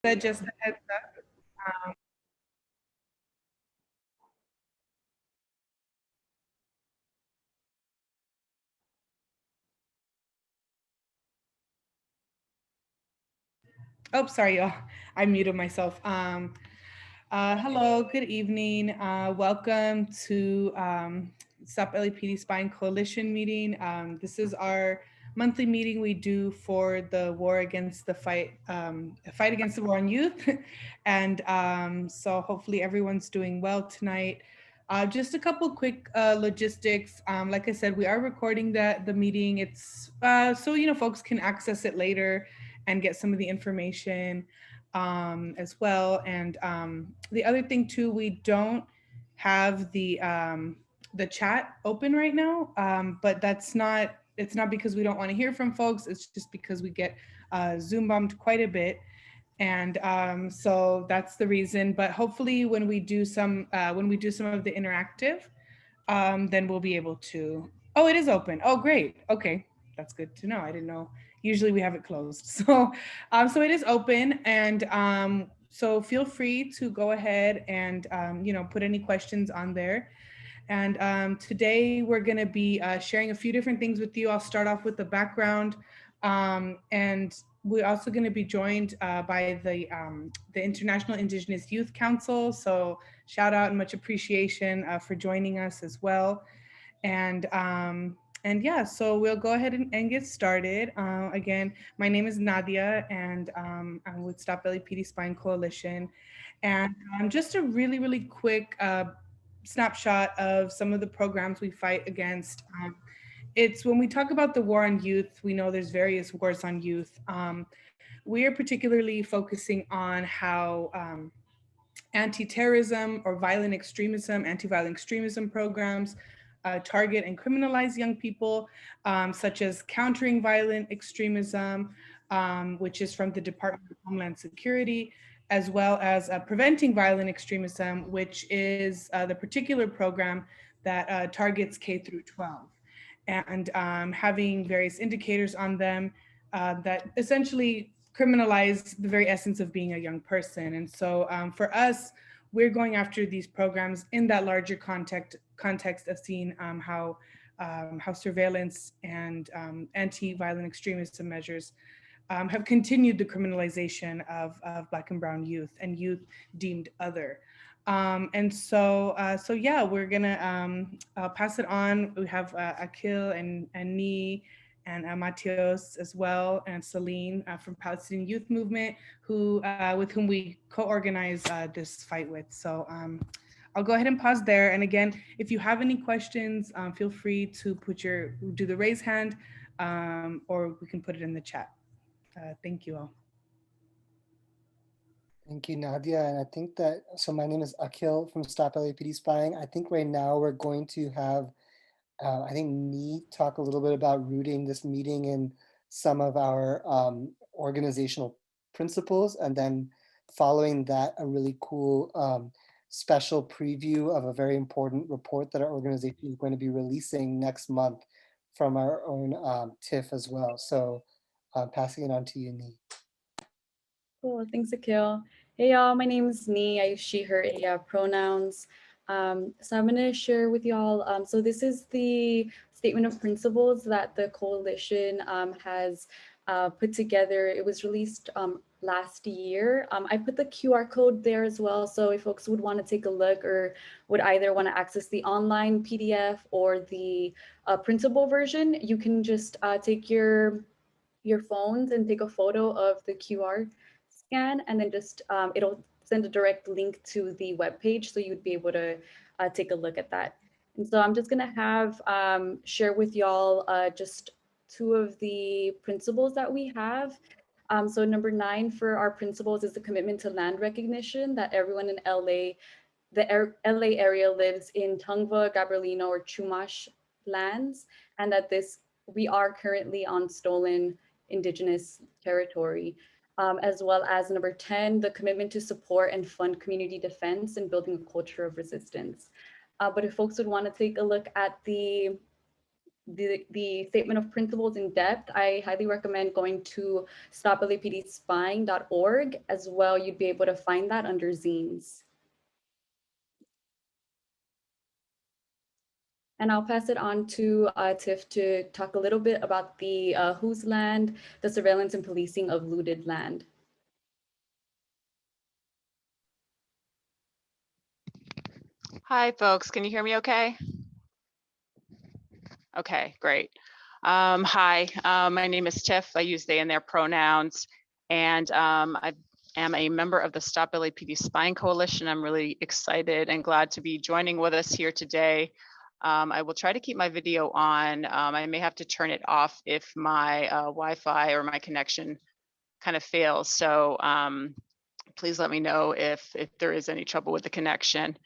Just a heads up. Oh, sorry, y'all. I muted myself. Hello, good evening. Welcome to Stop LAPD Spying Coalition meeting. This is our monthly meeting we do for the war against the fight against the war on youth. And so hopefully everyone's doing well tonight. Just a couple quick logistics. Like I said, we are recording the meeting. It's so folks can access it later and get some of the information as well. And the other thing too, we don't have the chat open right now, but it's not because we don't want to hear from folks. It's just because we get Zoom bombed quite a bit. And so that's the reason. But hopefully, when we do some of the interactive, then we'll be able to. Oh, it is open. Oh, great. Okay, that's good to know. I didn't know. Usually we have it closed. So it is open, and so feel free to go ahead and put any questions on there. And today we're going to be sharing a few different things with you. I'll start off with the background, and we're also going to be joined by the International Indigenous Youth Council. So shout out and much appreciation for joining us as well. And yeah, so we'll go ahead and get started. Again, my name is Nadia, and I'm with Stop LAPD Spine Coalition. And just a really quick snapshot of some of the programs we fight against. It's when we talk about the war on youth, we know there's various wars on youth. We are particularly focusing on how anti-terrorism or anti-violent extremism programs target and criminalize young people, such as countering violent extremism, which is from the Department of Homeland Security, as well as preventing violent extremism, which is the particular program that targets K through 12, and having various indicators on them that essentially criminalize the very essence of being a young person. And so for us, we're going after these programs in that larger context of seeing how surveillance and anti-violent extremism measures have continued the criminalization of Black and Brown youth and youth deemed other. So yeah, we're gonna I'll pass it on. We have Akil and Ni and Matios as well, and Celine from Palestinian Youth Movement, who with whom we co-organize this fight with. So I'll go ahead and pause there. And again, if you have any questions, feel free to do the raise hand, or we can put it in the chat. Thank you all. Thank you, Nadia. And I think that, so my name is Akil from Stop LAPD Spying. I think right now we're going to have, I think, me talk a little bit about rooting this meeting in some of our organizational principles. And then following that, a really cool special preview of a very important report that our organization is going to be releasing next month from our own TIFF as well. So passing it on to you, Nee. Cool, thanks, Akil. Hey y'all, my name is Nee. I use she, her, pronouns. So I'm gonna share with y'all. So this is the statement of principles that the coalition has put together. It was released last year. I put the QR code there as well. So if folks would want to take a look or would either want to access the online PDF or the printable version, you can just take your phones and take a photo of the QR scan, and then just it'll send a direct link to the web page, so you'd be able to take a look at that. And so I'm just gonna have share with y'all just two of the principles that we have. So number 9 for our principles is the commitment to land recognition, that everyone in LA, LA area lives in Tongva, Gabrielino, or Chumash lands, and that we are currently on stolen Indigenous territory. As well as number 10, the commitment to support and fund community defense and building a culture of resistance. But if folks would want to take a look at the the statement of principles in depth, I highly recommend going to stoplapdspying.org as well. You'd be able to find that under zines. And I'll pass it on to Tiff to talk a little bit about the whose land, the surveillance and policing of looted land. Hi, folks. Can you hear me okay? Okay, great. Hi, my name is Tiff. I use they and their pronouns, and I am a member of the Stop LAPD Spying Coalition. I'm really excited and glad to be joining with us here today. I will try to keep my video on. I may have to turn it off if my Wi-Fi or my connection kind of fails. So please let me know if there is any trouble with the connection.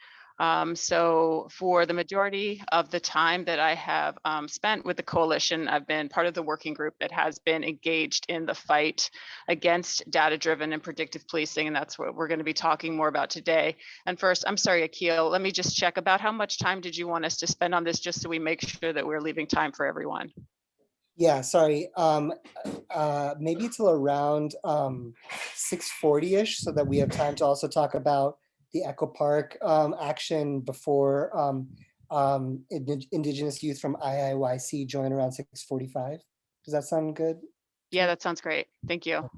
So for the majority of the time that I have spent with the coalition, I've been part of the working group that has been engaged in the fight against data-driven and predictive policing, and that's what we're going to be talking more about today. And first, I'm sorry, Akil, let me just check about how much time did you want us to spend on this, just so we make sure that we're leaving time for everyone. Yeah, sorry. Maybe till around 6:40-ish, so that we have time to also talk about the Echo Park action before Indigenous youth from IIYC join around 6:45. Does that sound good? Yeah, that sounds great. Thank you.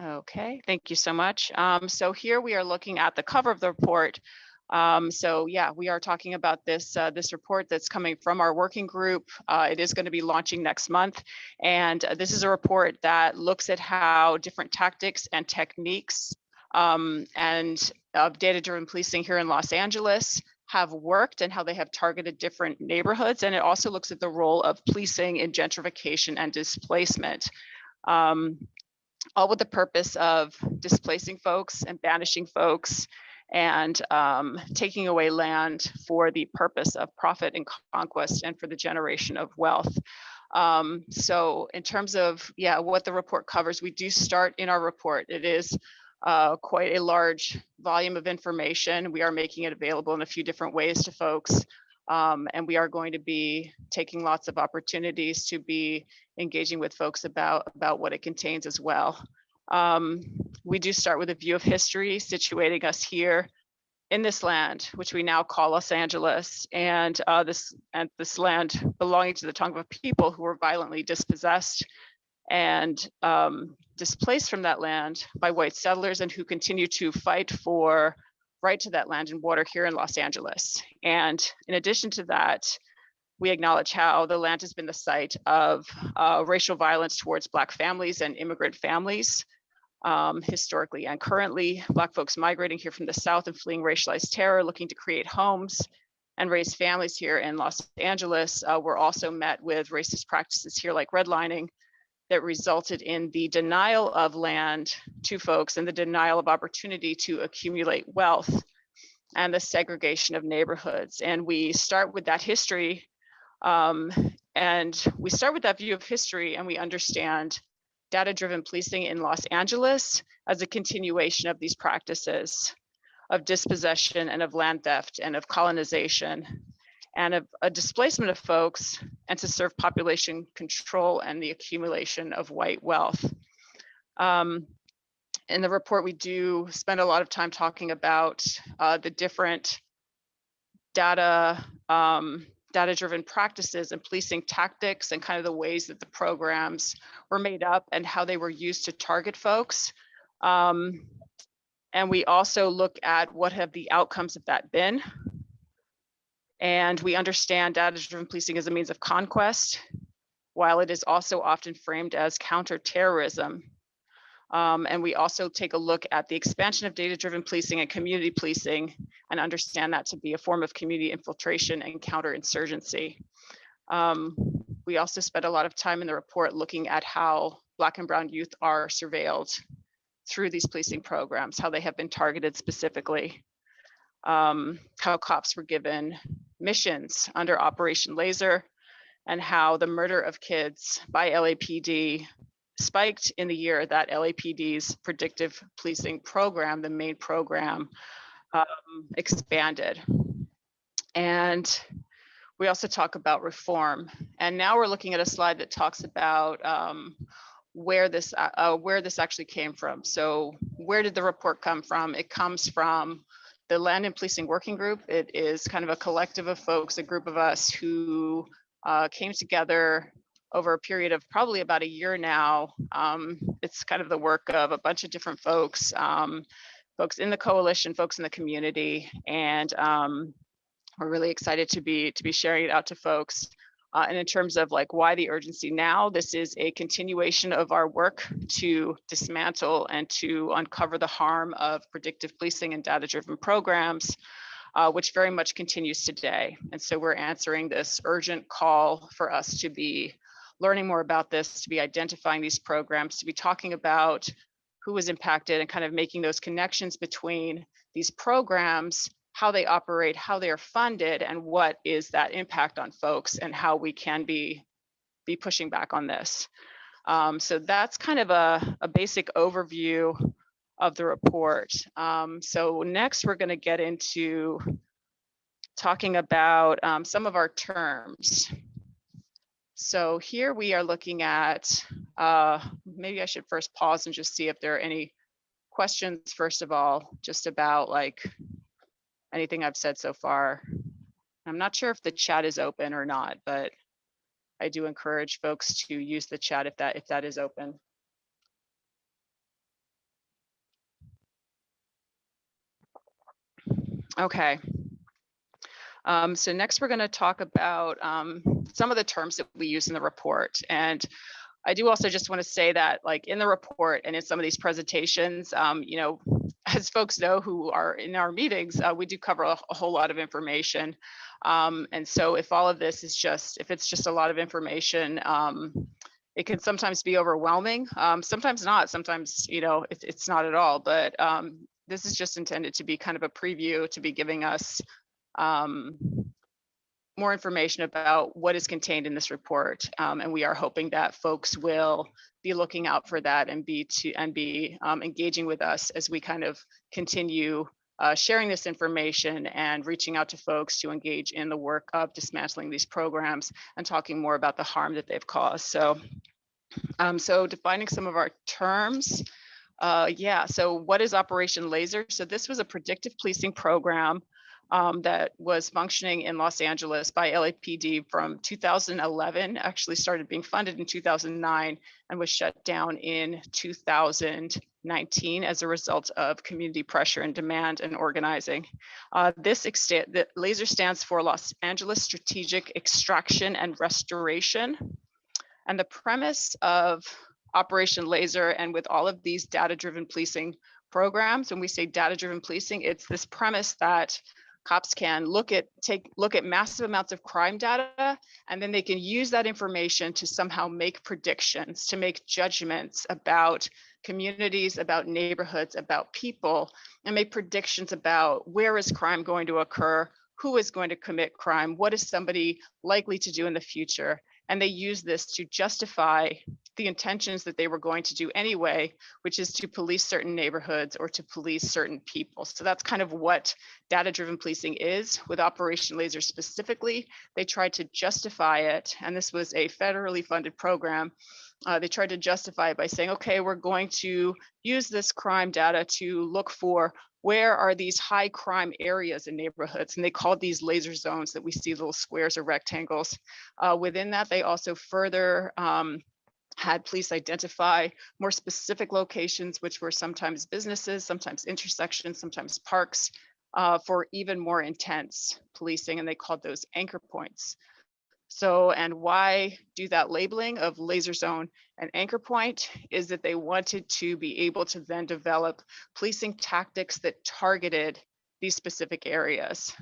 Okay, thank you so much. So here we are looking at the cover of the report. So yeah, we are talking about this this report that's coming from our working group. It is going to be launching next month, and this is a report that looks at how different tactics and techniques and data-driven policing here in Los Angeles have worked and how they have targeted different neighborhoods. And it also looks at the role of policing in gentrification and displacement. All with the purpose of displacing folks and banishing folks and taking away land for the purpose of profit and conquest and for the generation of wealth. So in terms of, yeah, what the report covers, we do start in our report. It is quite a large volume of information. We are making it available in a few different ways to folks. And we are going to be taking lots of opportunities to be engaging with folks about what it contains as well. We do start with a view of history, situating us here in this land, which we now call Los Angeles, and this land belonging to the Tongva people who were violently dispossessed and displaced from that land by white settlers, and who continue to fight for right to that land and water here in Los Angeles. And in addition to that, we acknowledge how the land has been the site of racial violence towards Black families and immigrant families. Historically and currently, Black folks migrating here from the South and fleeing racialized terror, looking to create homes and raise families here in Los Angeles, were also met with racist practices here like redlining that resulted in the denial of land to folks and the denial of opportunity to accumulate wealth and the segregation of neighborhoods. And we start with that history, and we start with that view of history, and we understand data-driven policing in Los Angeles as a continuation of these practices of dispossession and of land theft and of colonization and of a displacement of folks, and to serve population control and the accumulation of white wealth. In the report, we do spend a lot of time talking about the different data-driven practices and policing tactics and kind of the ways that the programs were made up and how they were used to target folks. And we also look at what have the outcomes of that been. And we understand data-driven policing as a means of conquest, while it is also often framed as counterterrorism. And we also take a look at the expansion of data-driven policing and community policing and understand that to be a form of community infiltration and counterinsurgency. We also spent a lot of time in the report looking at how Black and Brown youth are surveilled through these policing programs, how they have been targeted specifically, how cops were given missions under Operation Laser, and how the murder of kids by LAPD spiked in the year that LAPD's predictive policing program, the main program, expanded. And We also talk about reform. And now we're looking at a slide that talks about where this actually came from. So where did the report come from? It comes from the Land and Policing Working Group. It is kind of a collective of folks, a group of us who came together over a period of probably about a year now. It's kind of the work of a bunch of different folks, folks in the coalition, folks in the community, and we're really excited to be sharing it out to folks. And in terms of like why the urgency now, this is a continuation of our work to dismantle and to uncover the harm of predictive policing and data-driven programs, which very much continues today. And so we're answering this urgent call for us to be learning more about this, to be identifying these programs, to be talking about who was impacted and kind of making those connections between these programs, how they operate, how they are funded, and what is that impact on folks, and how we can be pushing back on this. So that's kind of a basic overview of the report. So next we're going to get into talking about some of our terms. So here we are looking at, maybe I should first pause and just see if there are any questions, first of all, just about like anything I've said so far. I'm not sure if the chat is open or not, but I do encourage folks to use the chat if that is open. Okay. So next we're going to talk about some of the terms that we use in the report. And I do also just want to say that like in the report and in some of these presentations, you know, as folks know who are in our meetings, we do cover a whole lot of information. And so if all of this is if it's just a lot of information, it can sometimes be overwhelming. Sometimes not, sometimes, you know, it's not at all, but this is just intended to be kind of a preview, to be giving us more information about what is contained in this report. And we are hoping that folks will be looking out for that and be engaging with us as we kind of continue sharing this information and reaching out to folks to engage in the work of dismantling these programs and talking more about the harm that they've caused. So, so defining some of our terms. Yeah, so what is Operation Laser? So this was a predictive policing program that was functioning in Los Angeles by LAPD from 2011, actually started being funded in 2009 and was shut down in 2019 as a result of community pressure and demand and organizing. The LASER stands for Los Angeles Strategic Extraction and Restoration. And the premise of Operation Laser, and with all of these data-driven policing programs, when we say data-driven policing, it's this premise that cops can look at massive amounts of crime data, and then they can use that information to somehow make predictions, to make judgments about communities, about neighborhoods, about people, and make predictions about where is crime going to occur, who is going to commit crime, what is somebody likely to do in the future. And they use this to justify the intentions that they were going to do anyway, which is to police certain neighborhoods or to police certain people. So that's kind of what data-driven policing is. With Operation Laser specifically, they tried to justify it, and this was a federally funded program. They tried to justify it by saying, okay, we're going to use this crime data to look for where are these high crime areas in neighborhoods, and they called these laser zones that we see, little squares or rectangles. Within that, they also further had police identify more specific locations, which were sometimes businesses, sometimes intersections, sometimes parks, for even more intense policing, and they called those anchor points. So, and why do that labeling of laser zone and anchor point is that they wanted to be able to then develop policing tactics that targeted these specific areas.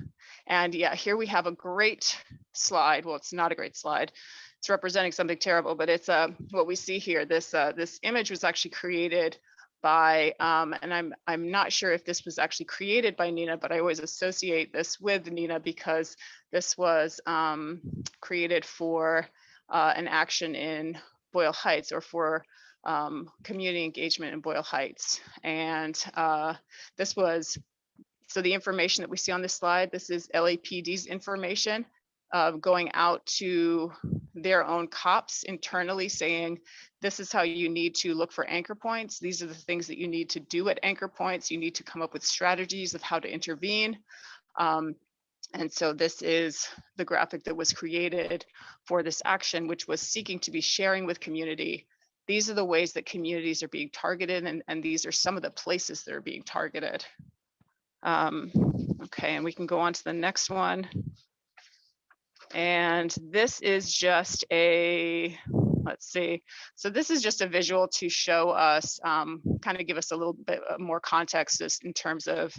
And yeah, here we have a great slide. Well, it's not a great slide. It's representing something terrible, but it's what we see here. This image was actually created by, and I'm not sure if this was actually created by Nina, but I always associate this with Nina because this was created for an action in Boyle Heights, or for community engagement in Boyle Heights. And this was, so the information that we see on this slide, this is LAPD's information. going out to their own cops internally saying, this is how you need to look for anchor points. These are the things that you need to do at anchor points. You need to come up with strategies of how to intervene. And so this is the graphic that was created for this action, which was seeking to be sharing with community. These are the ways that communities are being targeted, and these are some of the places that are being targeted. Okay, and we can go on to the next one. And this is just a, let's see. So this is just a visual to show us, kind of give us a little bit more context in terms of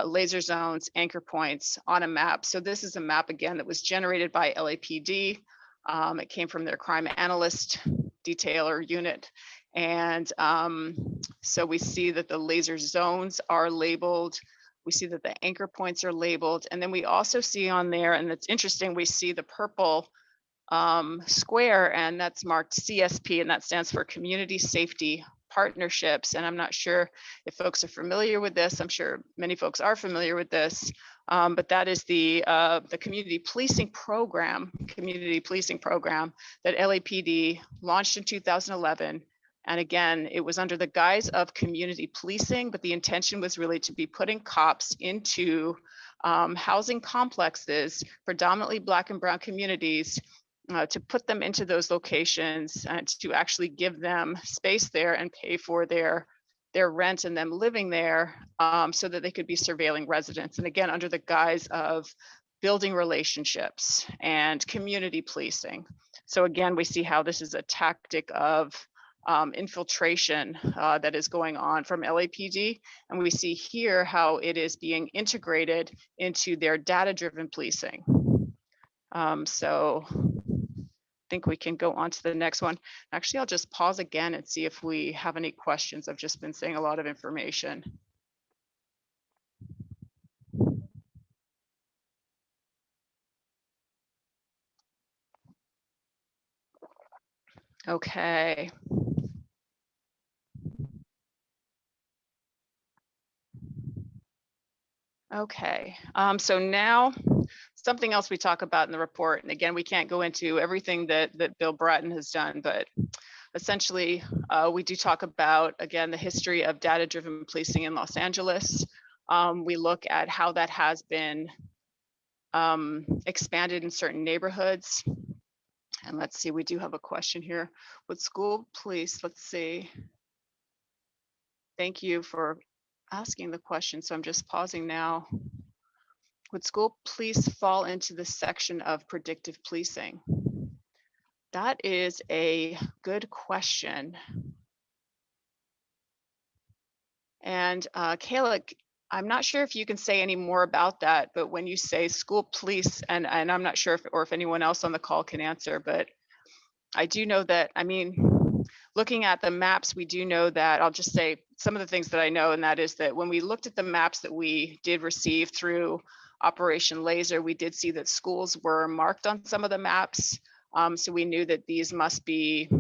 laser zones, anchor points on a map. So this is a map, again, that was generated by LAPD. It came from their crime analyst detailer unit. And so we see that the laser zones are labeled. We see that the anchor points are labeled. And then we also see on there, and it's interesting, we see the purple square, and that's marked CSP, and that stands for Community Safety Partnerships. And I'm not sure if folks are familiar with this. I'm sure many folks are familiar with this, but that is the community policing program that LAPD launched in 2011. And again, it was under the guise of community policing, but the intention was really to be putting cops into housing complexes, predominantly Black and Brown communities, to put them into those locations and to actually give them space there and pay for their rent and them living there, so that they could be surveilling residents. And again, under the guise of building relationships and community policing. So again, we see how this is a tactic of infiltration that is going on from LAPD. And we see here how it is being integrated into their data-driven policing. So I think we can go on to the next one. Actually, I'll just pause again and see if we have any questions. I've just been saying a lot of information. Okay. Okay, so now something else we talk about in the report, and again, we can't go into everything that Bill Bratton has done, but essentially we do talk about, again, the history of data-driven policing in Los Angeles. We look at how that has been expanded in certain neighborhoods. And let's see, we do have a question here. With school police, let's see. Thank you for asking the question. So I'm just pausing now. Would school police fall into the section of predictive policing? That is a good question. And Kayla, I'm not sure if you can say any more about that, but when you say school police, and I'm not sure if anyone else on the call can answer, but I do know that, I mean, looking at the maps, we do know that, I'll just say some of the things that I know, and that is that when we looked at the maps that we did receive through Operation Laser, we did see that schools were marked on some of the maps. So we knew that these must be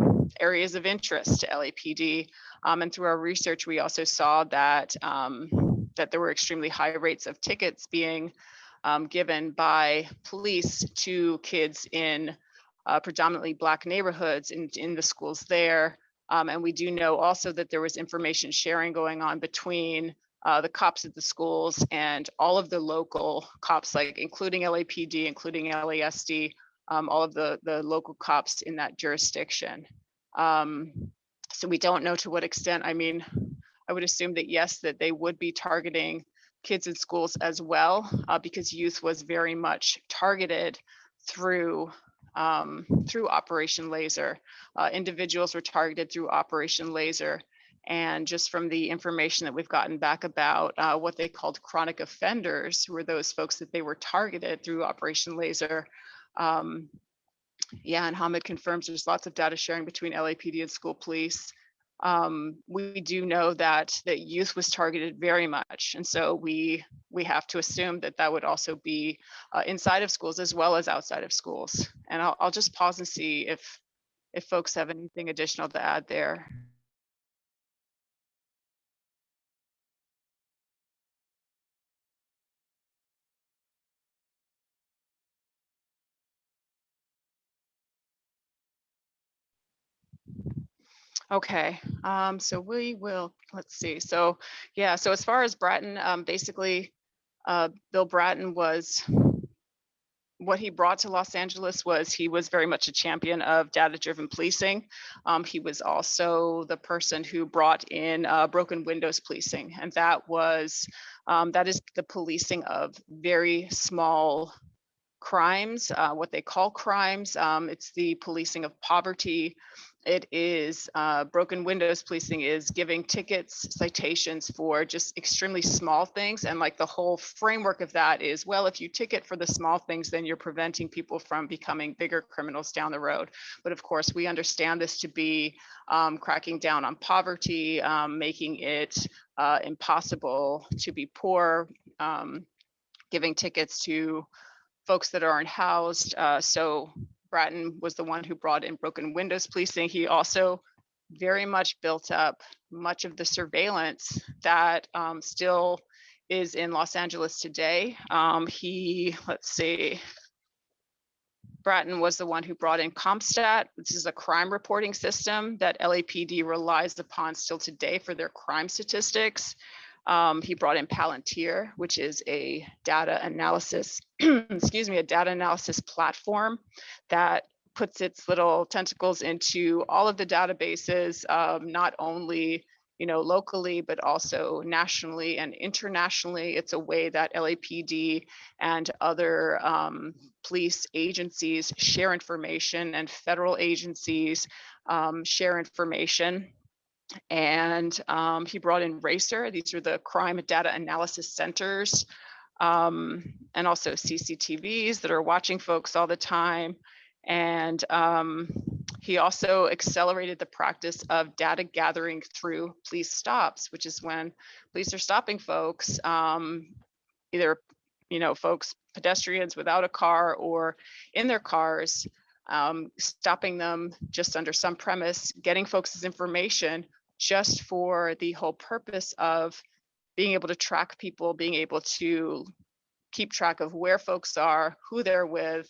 areas of interest to LAPD. And through our research, we also saw that, that there were extremely high rates of tickets being given by police to kids in predominantly Black neighborhoods in the schools there. And we do know also that there was information sharing going on between the cops at the schools and all of the local cops, like including LAPD, including LASD, all of the local cops in that jurisdiction. So we don't know to what extent. I mean, I would assume that yes, that they would be targeting kids in schools as well, because youth was very much targeted through Operation Laser. Individuals were targeted through Operation Laser. And just from the information that we've gotten back about what they called chronic offenders, who were those folks that they were targeted through Operation Laser. Yeah, and Hamid confirms there's lots of data sharing between LAPD and school police. We do know that youth was targeted very much. And so we have to assume that that would also be inside of schools as well as outside of schools. And I'll just pause and see if folks have anything additional to add there. Okay, so we will, let's see. So yeah, so as far as Bratton, basically, Bill Bratton was, what he brought to Los Angeles was he was very much a champion of data-driven policing. He was also the person who brought in broken windows policing, and that is the policing of very small crimes, what they call crimes. It's the policing of poverty. It is broken windows policing is giving tickets, citations for just extremely small things. And like the whole framework of that is, well, if you ticket for the small things, then you're preventing people from becoming bigger criminals down the road. But of course, we understand this to be cracking down on poverty, making it impossible to be poor, giving tickets to folks that aren't housed. So Bratton was the one who brought in broken windows policing. He also very much built up much of the surveillance that still is in Los Angeles today. Bratton was the one who brought in CompStat, which is a crime reporting system that LAPD relies upon still today for their crime statistics. He brought in Palantir, which is a data analysis, a data analysis platform that puts its little tentacles into all of the databases, not only locally, but also nationally and internationally. It's a way that LAPD and other police agencies share information, and federal agencies share information. And he brought in RACER. These are the crime data analysis centers, and also CCTVs that are watching folks all the time. And he also accelerated the practice of data gathering through police stops, which is when police are stopping folks, either folks, pedestrians without a car or in their cars, stopping them just under some premise, getting folks' information just for the whole purpose of being able to track people, being able to keep track of where folks are, who they're with,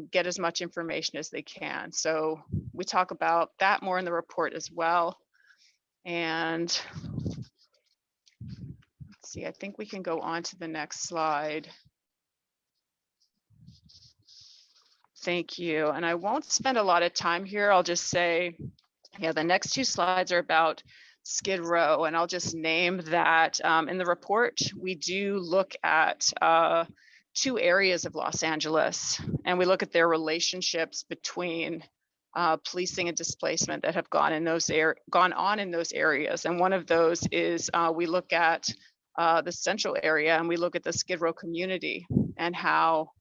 get as much information as they can. So we talk about that more in the report as well. And let's see, I think we can go on to the next slide. Thank you. And I won't spend a lot of time here. I'll just say, yeah, the next two slides are about Skid Row, and I'll just name that. In the report, we do look at two areas of Los Angeles, and we look at their relationships between policing and displacement that have gone on in those areas. And one of those is we look at the central area, and we look at the Skid Row community and how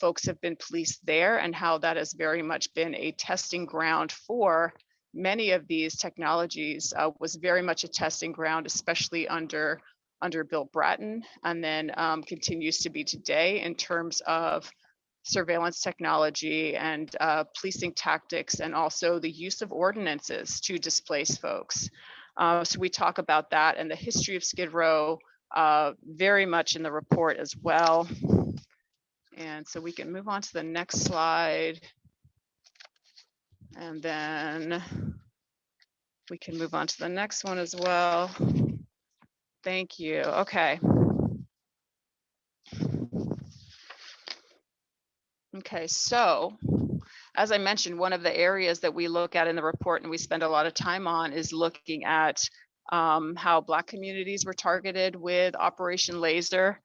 folks have been policed there, and how that has very much been a testing ground for many of these technologies, was very much a testing ground, especially under Bill Bratton, and then continues to be today in terms of surveillance technology and policing tactics, and also the use of ordinances to displace folks. So we talk about that and the history of Skid Row very much in the report as well. And so we can move on to the next slide. And then we can move on to the next one as well. Thank you. Okay. Okay, so as I mentioned, one of the areas that we look at in the report and we spend a lot of time on is looking at how Black communities were targeted with Operation Laser,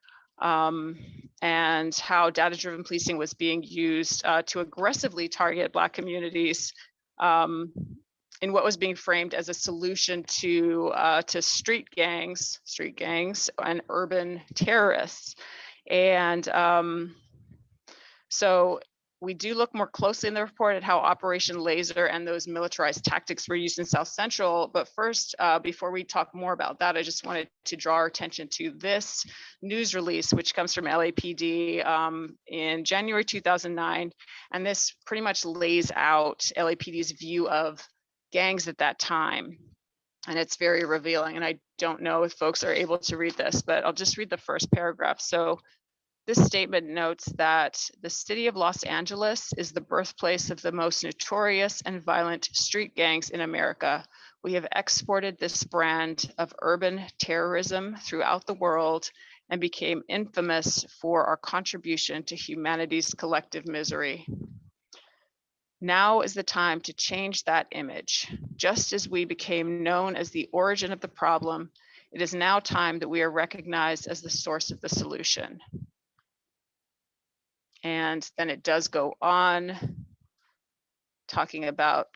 and how data-driven policing was being used to aggressively target Black communities in what was being framed as a solution to street gangs and urban terrorists. And so we do look more closely in the report at how Operation Laser and those militarized tactics were used in South Central. But first, before we talk more about that, I just wanted to draw our attention to this news release, which comes from LAPD in January 2009. And this pretty much lays out LAPD's view of gangs at that time. And it's very revealing. And I don't know if folks are able to read this, but I'll just read the first paragraph. So This statement notes that the city of Los Angeles is the birthplace of the most notorious and violent street gangs in America. We have exported this brand of urban terrorism throughout the world and became infamous for our contribution to humanity's collective misery. Now is the time to change that image. Just as we became known as the origin of the problem, it is now time that we are recognized as the source of the solution. And then it does go on talking about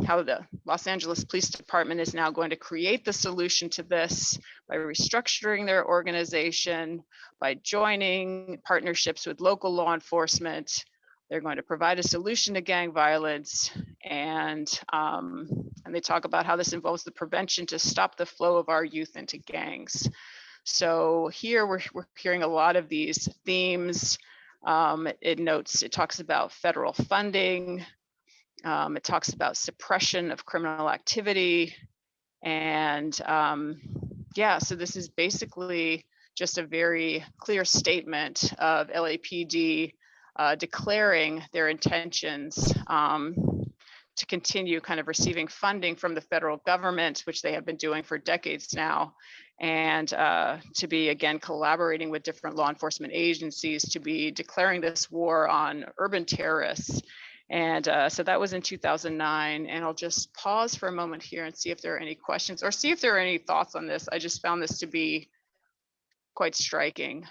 how the Los Angeles Police Department is now going to create the solution to this by restructuring their organization, by joining partnerships with local law enforcement. They're going to provide a solution to gang violence, and they talk about how this involves the prevention to stop the flow of our youth into gangs. So here we're hearing a lot of these themes. It talks about federal funding. It talks about suppression of criminal activity. And yeah, so this is basically just a very clear statement of LAPD declaring their intentions to continue kind of receiving funding from the federal government, which they have been doing for decades now, and to be, again, collaborating with different law enforcement agencies to be declaring this war on urban terrorists. And so that was in 2009. And I'll just pause for a moment here and see if there are any questions or see if there are any thoughts on this. I just found this to be quite striking.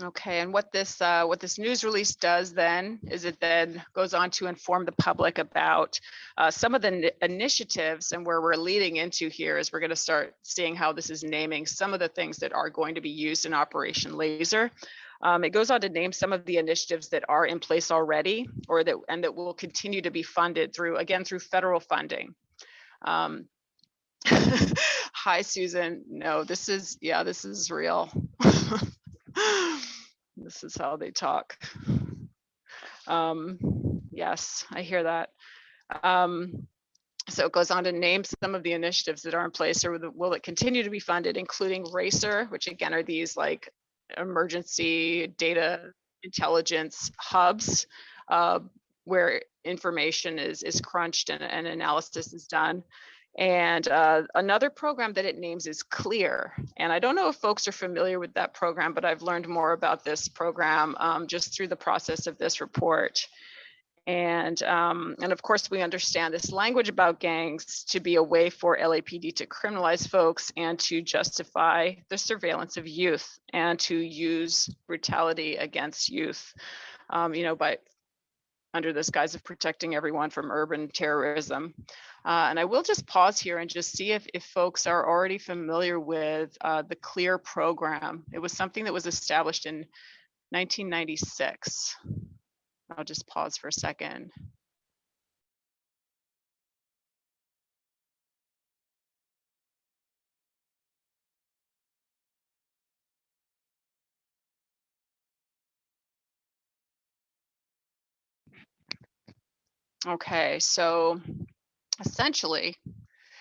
Okay, and what this news release does then is it then goes on to inform the public about some of the initiatives, and where we're leading into here is we're going to start seeing how this is naming some of the things that are going to be used in Operation Laser. It goes on to name some of the initiatives that are in place already, or that will continue to be funded through federal funding. Hi, Susan. No, this is real. This is how they talk. Yes, I hear that. So it goes on to name some of the initiatives that are in place, or will it continue to be funded, including RACER, which again are these like emergency data intelligence hubs where information is crunched and analysis is done. And another program that it names is CLEAR. And I don't know if folks are familiar with that program, but I've learned more about this program just through the process of this report. And of course, we understand this language about gangs to be a way for LAPD to criminalize folks and to justify the surveillance of youth and to use brutality against youth, by under this guise of protecting everyone from urban terrorism. And I will just pause here and just see if folks are already familiar with the CLEAR program. It was something that was established in 1996. I'll just pause for a second. Okay, so essentially,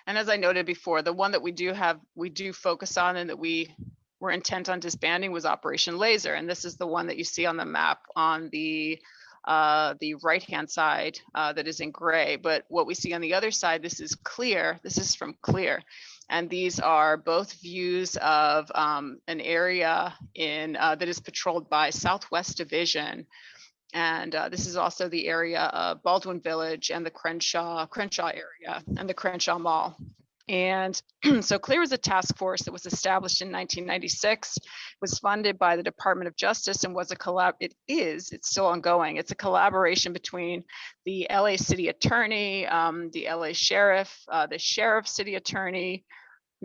and as I noted before, the one that we do focus on and that we were intent on disbanding was Operation Laser. And this is the one that you see on the map on the right-hand side that is in gray. But what we see on the other side, this is CLEAR. This is from CLEAR. And these are both views of an area that is patrolled by Southwest Division. And this is also the area of Baldwin Village and the Crenshaw area and the Crenshaw Mall. And so CLEAR is a task force that was established in 1996, was funded by the Department of Justice, and was it's still ongoing. It's a collaboration between the LA City Attorney, the LA Sheriff, the Sheriff City Attorney,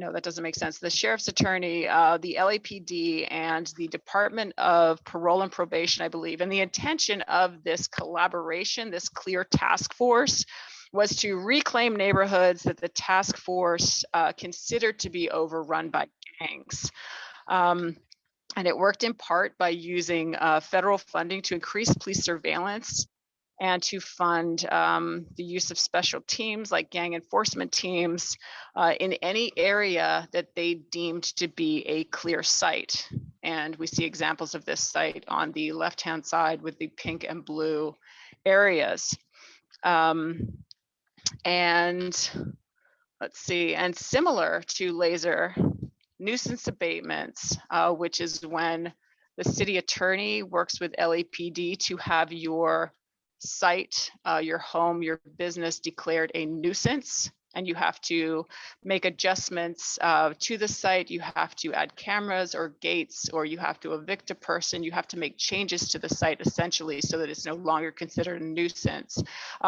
no, that doesn't make sense. The sheriff's attorney, the LAPD, and the Department of Parole and Probation, I believe. And the intention of this collaboration, this CLEAR task force, was to reclaim neighborhoods that the task force considered to be overrun by gangs. And it worked in part by using federal funding to increase police surveillance and to fund the use of special teams like gang enforcement teams in any area that they deemed to be a clear site. And we see examples of this site on the left-hand side with the pink and blue areas. And let's see, and similar to laser, nuisance abatements, which is when the city attorney works with LAPD to have your site, your home, your business declared a nuisance, and you have to make adjustments to the site. You have to add cameras or gates, or you have to evict a person. You have to make changes to the site essentially so that it's no longer considered a nuisance.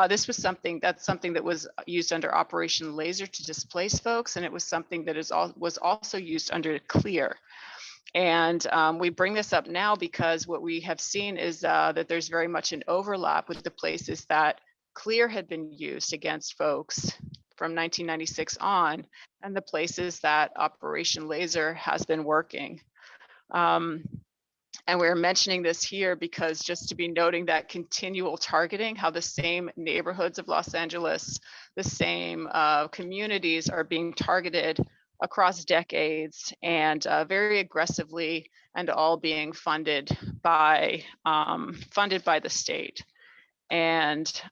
This was something that was used under Operation Laser to displace folks, and it was something that was also used under CLEAR. And we bring this up now because what we have seen is that there's very much an overlap with the places that CLEAR had been used against folks from 1996 on, and the places that Operation Laser has been working. And we're mentioning this here because just to be noting that continual targeting, how the same neighborhoods of Los Angeles, the same communities are being targeted across decades and very aggressively, and all being funded by the state. And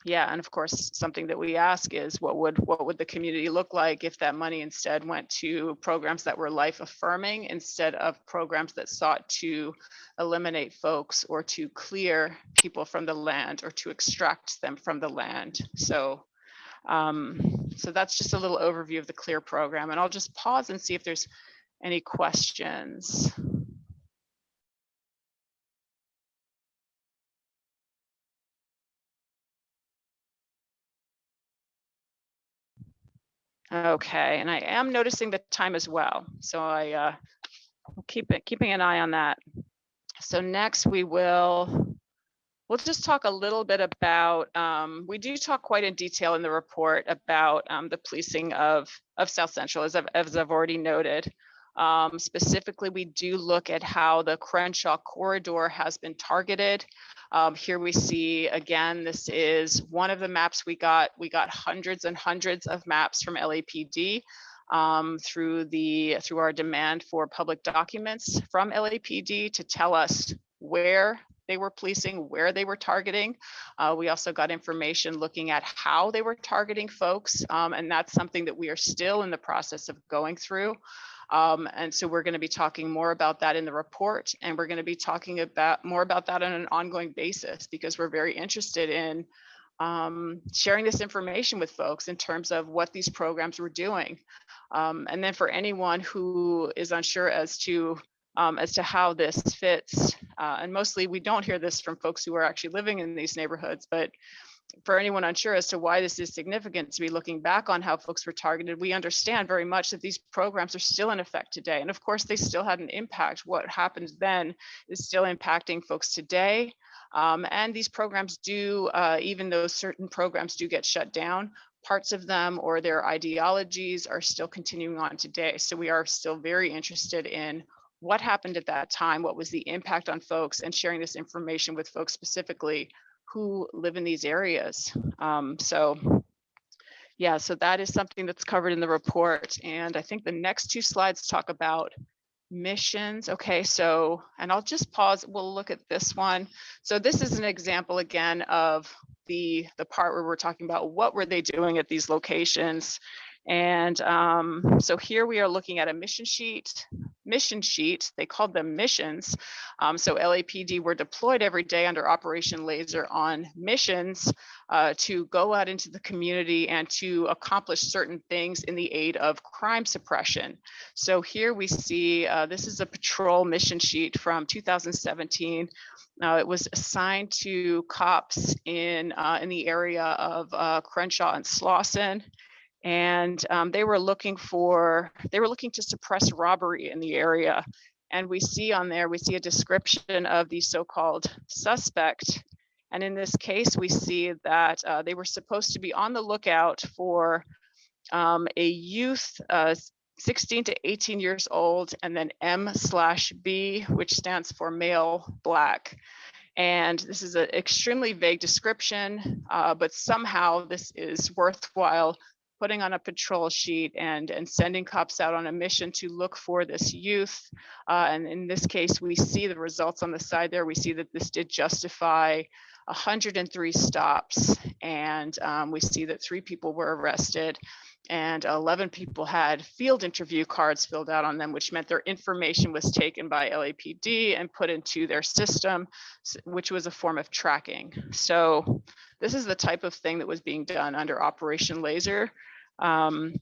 yeah, and of course, something that we ask is what would the community look like if that money instead went to programs that were life affirming instead of programs that sought to eliminate folks or to clear people from the land or to extract them from the land. So that's just a little overview of the CLEAR program, and I'll just pause and see if there's any questions. Okay, and I am noticing the time as well, so I keeping an eye on that. So next we'll just talk a little bit about, we do talk quite in detail in the report about the policing of South Central, as I've already noted. Specifically, we do look at how the Crenshaw corridor has been targeted. Here we see, again, this is one of the maps we got. We got hundreds and hundreds of maps from LAPD through our demand for public documents from LAPD to tell us where they were policing, where they were targeting. We also got information looking at how they were targeting folks, and that's something that we are still in the process of going through. And so we're going to be talking more about that in the report, and we're going to be talking more about that on an ongoing basis, because we're very interested in sharing this information with folks in terms of what these programs were doing. And then for anyone who is unsure as to how this fits, and mostly we don't hear this from folks who are actually living in these neighborhoods, but for anyone unsure as to why this is significant to be looking back on how folks were targeted, we understand very much that these programs are still in effect today. And of course, they still had an impact. What happened then is still impacting folks today. And these programs do, even though certain programs do get shut down, parts of them or their ideologies are still continuing on today. So we are still very interested in what happened at that time, what was the impact on folks, and sharing this information with folks specifically who live in these areas. So that is something that's covered in the report. And I think the next two slides talk about missions. Okay, so, and I'll just pause, we'll look at this one. So this is an example again of the part where we're talking about what were they doing at these locations. And so here we are looking at a mission sheet. They called them missions. So LAPD were deployed every day under Operation Laser on missions to go out into the community and to accomplish certain things in the aid of crime suppression. So here we see, this is a patrol mission sheet from 2017. It was assigned to cops in the area of Crenshaw and Slauson. And they were looking to suppress robbery in the area. And we see on there, we see a description of the so-called suspect. And in this case, we see that they were supposed to be on the lookout for a youth 16 to 18 years old, and then M/B, which stands for male black. And this is an extremely vague description, but somehow this is worthwhile putting on a patrol sheet and sending cops out on a mission to look for this youth. And in this case, we see the results on the side there. We see that this did justify 103 stops, and we see that 3 people were arrested, and 11 people had field interview cards filled out on them, which meant their information was taken by LAPD and put into their system, which was a form of tracking. So this is the type of thing that was being done under Operation Laser. And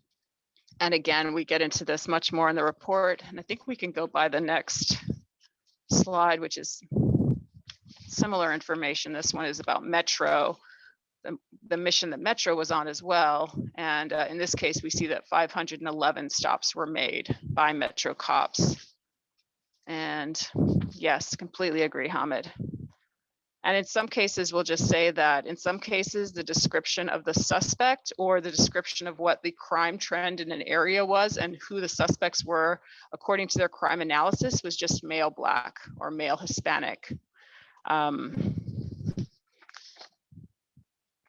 again, we get into this much more in the report, and I think we can go by the next slide, which is similar information. This one is about Metro, the mission that Metro was on as well. And in this case, we see that 511 stops were made by Metro cops. And yes, completely agree, Hamid. And in some cases, we'll just say that in some cases, the description of the suspect or the description of what the crime trend in an area was and who the suspects were, according to their crime analysis, was just male black or male Hispanic.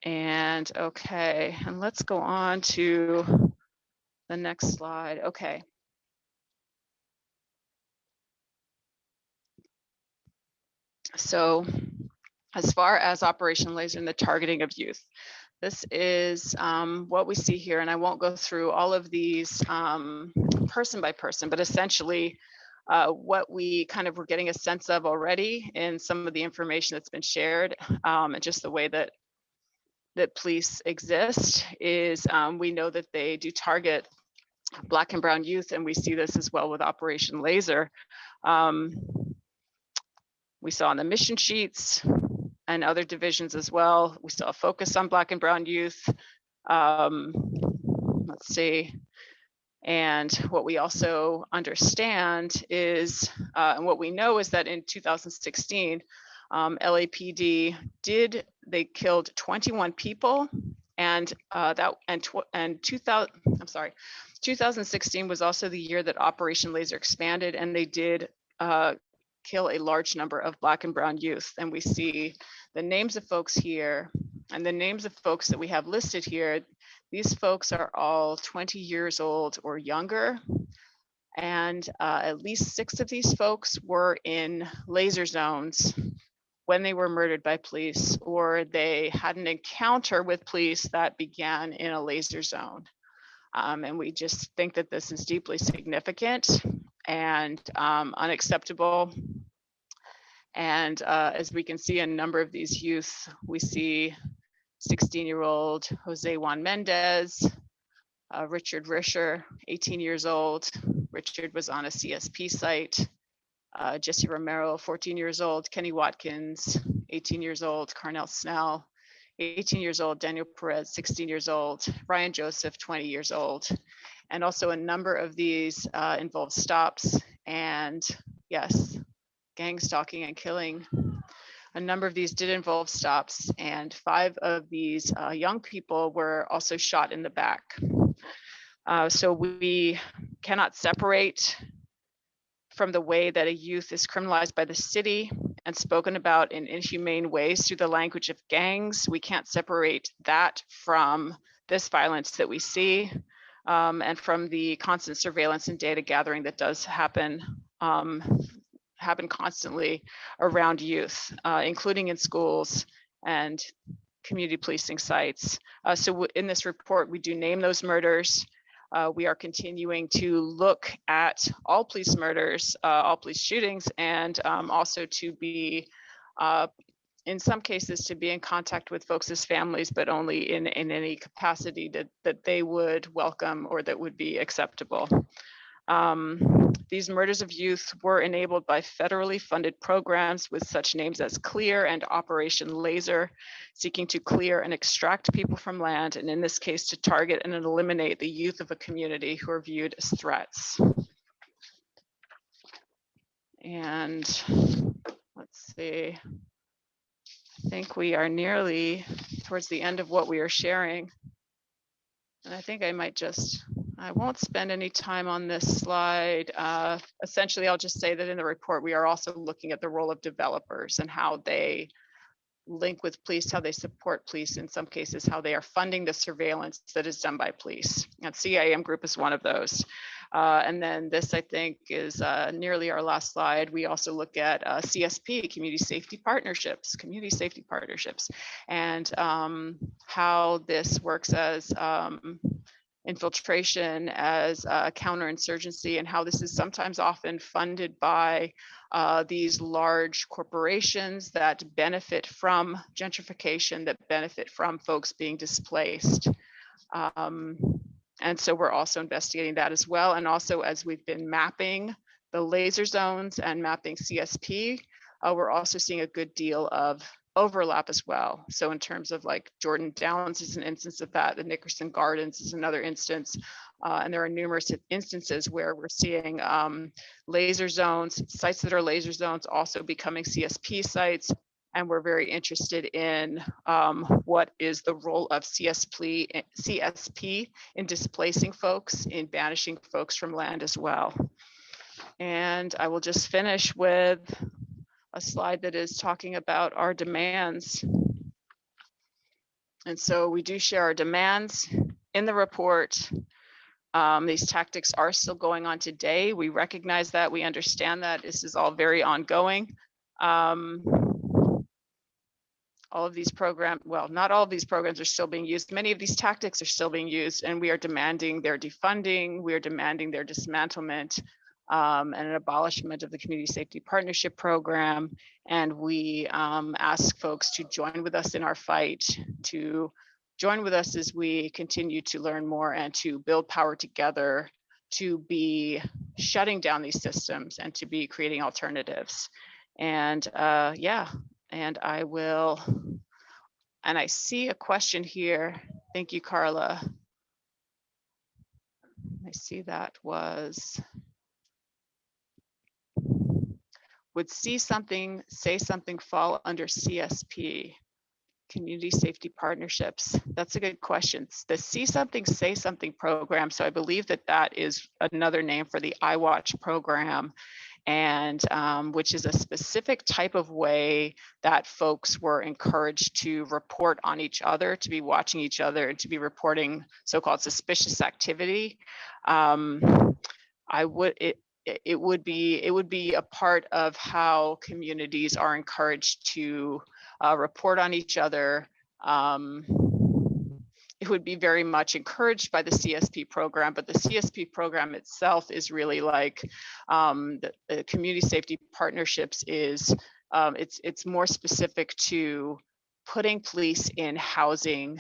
And okay, and let's go on to the next slide. Okay. So as far as Operation Laser and the targeting of youth, this is what we see here, and I won't go through all of these person by person, but essentially what we kind of were getting a sense of already in some of the information that's been shared, and just the way that police exist is we know that they do target Black and brown youth, and we see this as well with Operation Laser. We saw on the mission sheets and other divisions as well, we saw a focus on Black and brown youth. Let's see. And what we also understand is, and what we know is that in 2016, LAPD they killed 21 people, and 2016 was also the year that Operation Laser expanded, and they did kill a large number of Black and brown youth. And we see the names of folks here, and the names of folks that we have listed here. These folks are all 20 years old or younger, and at least 6 of these folks were in laser zones when they were murdered by police, or they had an encounter with police that began in a laser zone. And we just think that this is deeply significant and unacceptable. And as we can see, a number of these youth, we see 16-year-old Jose Juan Mendez, Richard Risher, 18 years old. Richard was on a CSP site. Jesse Romero, 14 years old. Kenny Watkins, 18 years old. Carnell Snell, 18 years old. Daniel Perez, 16 years old. Ryan Joseph, 20 years old. And also a number of these involved stops and, yes, gang stalking and killing. A number of these did involve stops, and 5 of these young people were also shot in the back. So we cannot separate from the way that a youth is criminalized by the city and spoken about in inhumane ways through the language of gangs. We can't separate that from this violence that we see, and from the constant surveillance and data gathering that does happen constantly around youth, including in schools and community policing sites. So in this report, we do name those murders. We are continuing to look at all police murders, all police shootings, and also to be, in some cases, to be in contact with folks' families, but only in any capacity that they would welcome or that would be acceptable. These murders of youth were enabled by federally funded programs with such names as CLEAR and Operation Laser, seeking to clear and extract people from land, and in this case, to target and eliminate the youth of a community who are viewed as threats. And let's see, I think we are nearly towards the end of what we are sharing. And I think I won't spend any time on this slide. Essentially, I'll just say that in the report, we are also looking at the role of developers and how they link with police, how they support police, in some cases, how they are funding the surveillance that is done by police. And CIAM Group is one of those. And then this, I think, is nearly our last slide. We also look at CSP, community safety partnerships, and how this works as infiltration, as counterinsurgency, and how this is sometimes often funded by these large corporations that benefit from gentrification, that benefit from folks being displaced. And so we're also investigating that as well. And also, as we've been mapping the laser zones and mapping CSP, we're also seeing a good deal of overlap as well. So in terms of like Jordan Downs is an instance of that, the Nickerson Gardens is another instance, and there are numerous instances where we're seeing laser zones, sites that are laser zones also becoming CSP sites. And we're very interested in what is the role of CSP in displacing folks, in banishing folks from land as well. And I will just finish with a slide that is talking about our demands. And so we do share our demands in the report. These tactics are still going on today. We recognize that, we understand that this is all very ongoing. All of these programs, well, not all of these programs are still being used. Many of these tactics are still being used, and we are demanding their defunding. We are demanding their dismantlement and an abolishment of the Community Safety Partnership Program. And we ask folks to join with us in our fight, to join with us as we continue to learn more and to build power together, to be shutting down these systems and to be creating alternatives. And yeah. And I will, and I see a question here. Thank you, Carla. I see that was, would see something, say something fall under CSP, community safety partnerships? That's a good question. The See Something, Say Something program. So I believe that that is another name for the iWatch program, and which is a specific type of way that folks were encouraged to report on each other, to be watching each other, and to be reporting so-called suspicious activity. It would be a part of how communities are encouraged to report on each other. It would be very much encouraged by the CSP program, but the CSP program itself is really like the community safety partnerships is, it's more specific to putting police in housing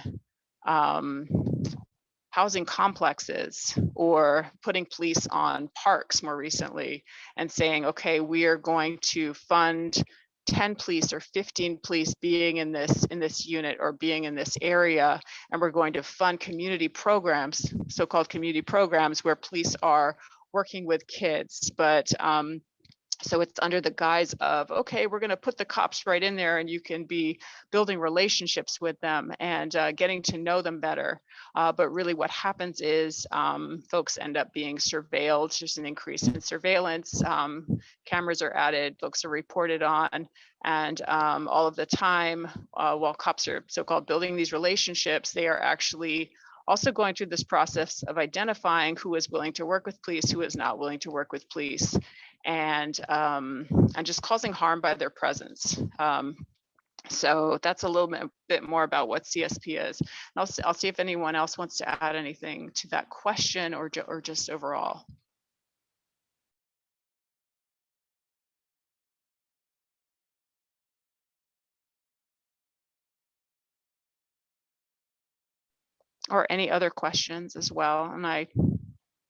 complexes, or putting police on parks more recently, and saying, okay, we are going to fund 10 police or 15 police being in this unit or being in this area, and we're going to fund community programs, so-called community programs, where police are working with kids. But so it's under the guise of, okay, we're going to put the cops right in there, and you can be building relationships with them and getting to know them better. But really what happens is folks end up being surveilled. There's an increase in surveillance. Cameras are added, folks are reported on, and all of the time, while cops are so-called building these relationships, they are actually also going through this process of identifying who is willing to work with police, who is not willing to work with police, and just causing harm by their presence. So that's a little bit more about what CSP is. And I'll see if anyone else wants to add anything to that question, or just overall. Or any other questions as well. And I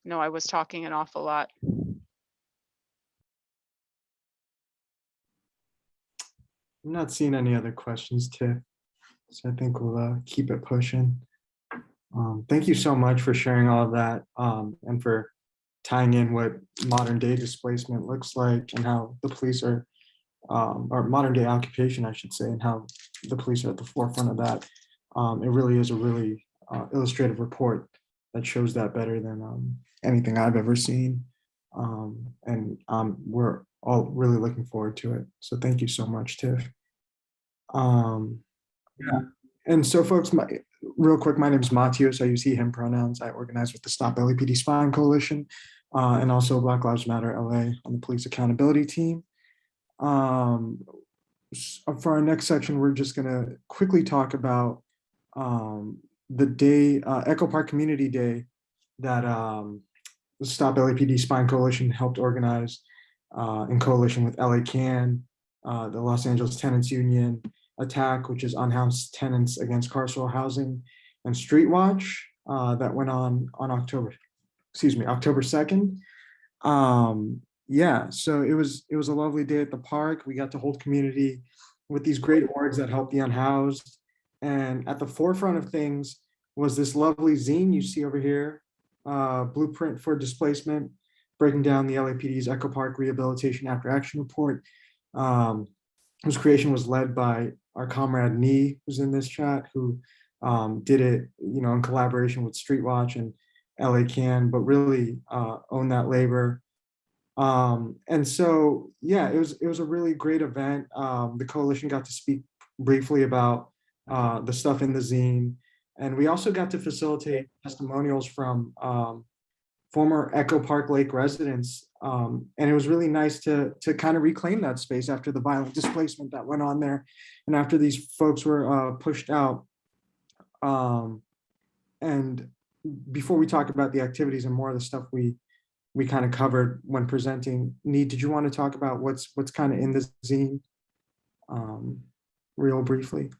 No, I was talking an awful lot. I'm not seeing any other questions, Tiff. So I think we'll keep it pushing. Thank you so much for sharing all of that and for tying in what modern day displacement looks like and how the police are, or modern day occupation, I should say, and how the police are at the forefront of that. It really is a really illustrative report that shows that better than anything I've ever seen. And we're all really looking forward to it. So thank you so much, Tiff. Yeah. And so folks, real quick, my name is Matios. I use he, him pronouns. I organize with the Stop LAPD Spying Coalition and also Black Lives Matter LA on the police accountability team. For our next section, we're just gonna quickly talk about the day, Echo Park Community Day that the Stop LAPD Spying Coalition helped organize in coalition with LA CAN, the Los Angeles Tenants Union, attack, which is unhoused tenants against carceral housing, and Street Watch that went on October 2nd. Yeah, so it was a lovely day at the park. We got to hold community with these great orgs that help the unhoused. And at the forefront of things was this lovely zine you see over here, Blueprint for Displacement, breaking down the LAPD's Echo Park Rehabilitation After Action Report, whose creation was led by our comrade Nee, who's in this chat, who did it, in collaboration with Street Watch and LA CAN, but really owned that labor. And so, yeah, it was a really great event. The coalition got to speak briefly about the stuff in the zine, and we also got to facilitate testimonials from former Echo Park Lake residents. And it was really nice to kind of reclaim that space after the violent displacement that went on there and after these folks were pushed out. And before we talk about the activities and more of the stuff we kind of covered when presenting, Need, did you want to talk about what's kind of in the zine real briefly?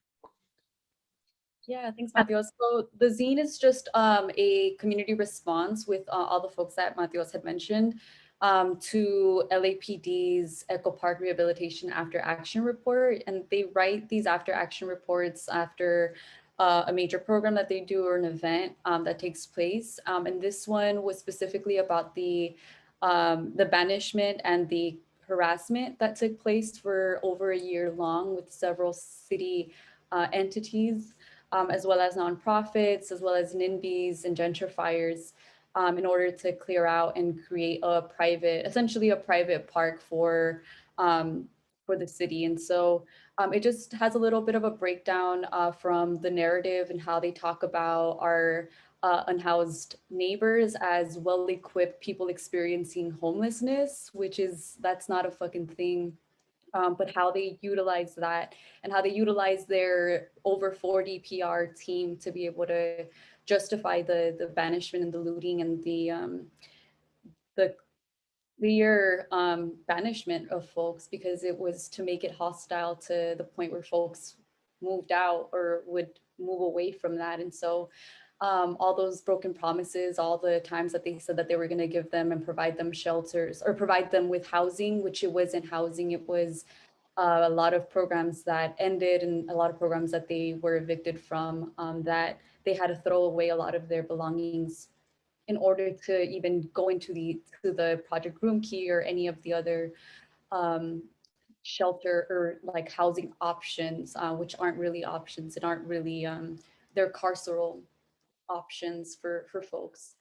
Yeah, thanks, Matthews. So the zine is just a community response with all the folks that Matthews had mentioned to LAPD's Echo Park Rehabilitation After Action Report. And they write these after action reports after a major program that they do or an event that takes place. And this one was specifically about the banishment and the harassment that took place for over a year long with several city entities, as well as nonprofits, as well as NIMBYs and gentrifiers, in order to clear out and create essentially a private park for the city. And so it just has a little bit of a breakdown from the narrative and how they talk about our unhoused neighbors as well-equipped people experiencing homelessness, that's not a fucking thing. But how they utilize that and how they utilize their over 40 PR team to be able to justify the banishment and the looting and the clear banishment of folks, because it was to make it hostile to the point where folks moved out or would move away from that. And so all those broken promises, all the times that they said that they were going to give them and provide them shelters or provide them with housing, which it wasn't housing, it was a lot of programs that ended and a lot of programs that they were evicted from, that they had to throw away a lot of their belongings in order to even go into the Project Room Key or any of the other shelter or like housing options, which aren't really options and aren't really, they're carceral options for folks.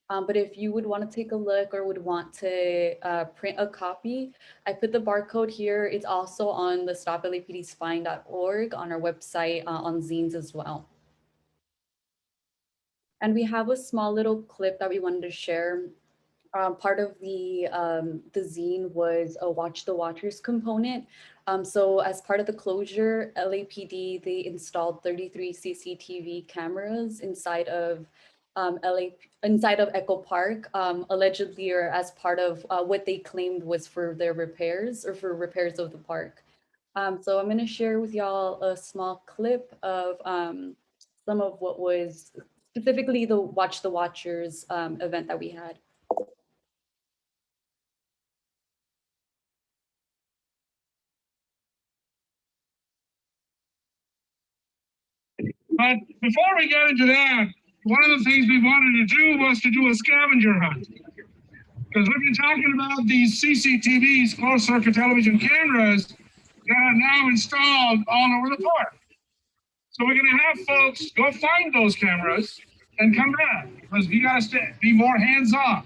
But if you would want to take a look or would want to print a copy, I put the barcode here. It's also on the stoplapdspying.org on our website, on zines as well. And we have a small little clip that we wanted to share. Part of the zine was a Watch the Watchers component. So as part of the closure, LAPD, they installed 33 CCTV cameras inside of Echo Park, allegedly, or as part of what they claimed was for their repairs or for repairs of the park. So I'm going to share with y'all a small clip of some of what was specifically the Watch the Watchers event that we had. But before we get into that, one of the things we wanted to do was to do a scavenger hunt. Because we've been talking about these CCTVs, closed circuit television cameras, that are now installed all over the park. So we're gonna have folks go find those cameras and come back, because we gotta be more hands-on.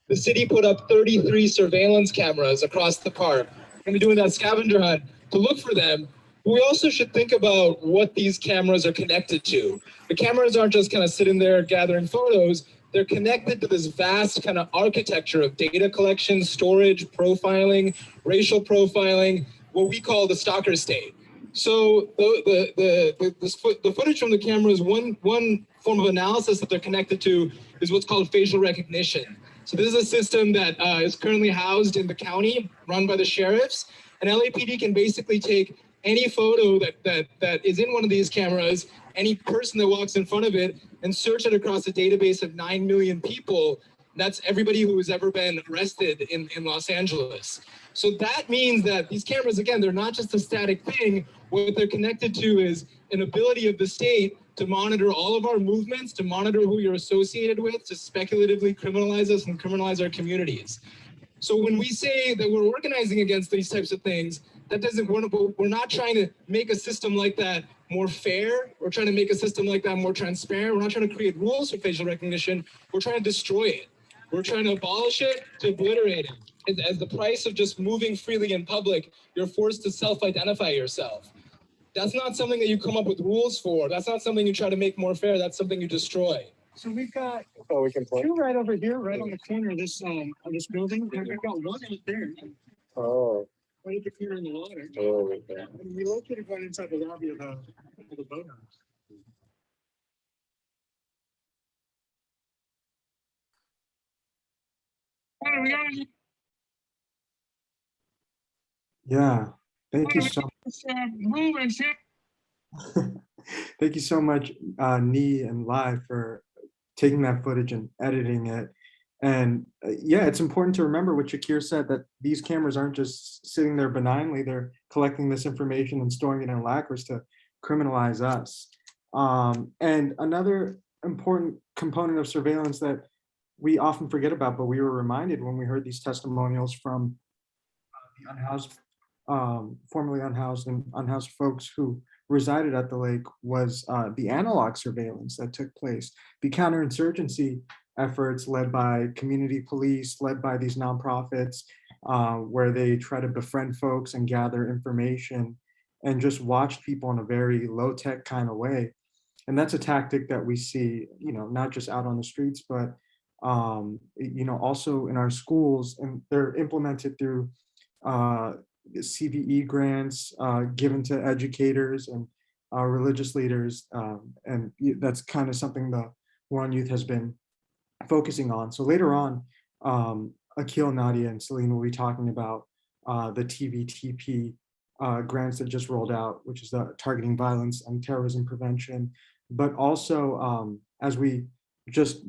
The city put up 33 surveillance cameras across the park. We're gonna be doing that scavenger hunt to look for them. We also should think about what these cameras are connected to. The cameras aren't just kind of sitting there gathering photos. They're connected to this vast kind of architecture of data collection, storage, profiling, racial profiling, what we call the stalker state. So the footage from the cameras, one form of analysis that they're connected to is what's called facial recognition. So this is a system that is currently housed in the county, run by the sheriffs, and LAPD can basically take any photo that is in one of these cameras, any person that walks in front of it, and search it across a database of 9 million people. That's everybody who has ever been arrested in Los Angeles. So that means that these cameras, again, they're not just a static thing. What they're connected to is an ability of the state to monitor all of our movements, to monitor who you're associated with, to speculatively criminalize us and criminalize our communities. So when we say that we're organizing against these types of things, that doesn't, we're not trying to make a system like that more fair. We're trying to make a system like that more transparent. We're not trying to create rules for facial recognition. We're trying to destroy it. We're trying to abolish it, to obliterate it. As the price of just moving freely in public, you're forced to self-identify yourself. That's not something that you come up with rules for. That's not something you try to make more fair. That's something you destroy. So we've got two right over here, right on the corner of this building, and we've got one out there. Oh. Right at the corner in the water. Oh, okay. And we located one inside the lobby of the boathouse. Yeah, thank you so thank you so much, Nee and Lai, for taking that footage and editing it. And yeah, it's important to remember what Shakir said, that these cameras aren't just sitting there benignly, they're collecting this information and storing it in lockers to criminalize us. And another important component of surveillance that we often forget about, but we were reminded when we heard these testimonials from the unhoused, formerly unhoused and unhoused folks who resided at the lake, was the analog surveillance that took place, the counterinsurgency efforts led by community police, led by these nonprofits, where they try to befriend folks and gather information and just watch people in a very low-tech kind of way. And that's a tactic that we see, you know, not just out on the streets, but you know, also in our schools, and they're implemented through CVE grants given to educators and religious leaders, and that's kind of something the War on Youth has been focusing on. So later on, Akil, Nadia, and Celine will be talking about the TVTP grants that just rolled out, which is the Targeting Violence and Terrorism Prevention. But also, as we just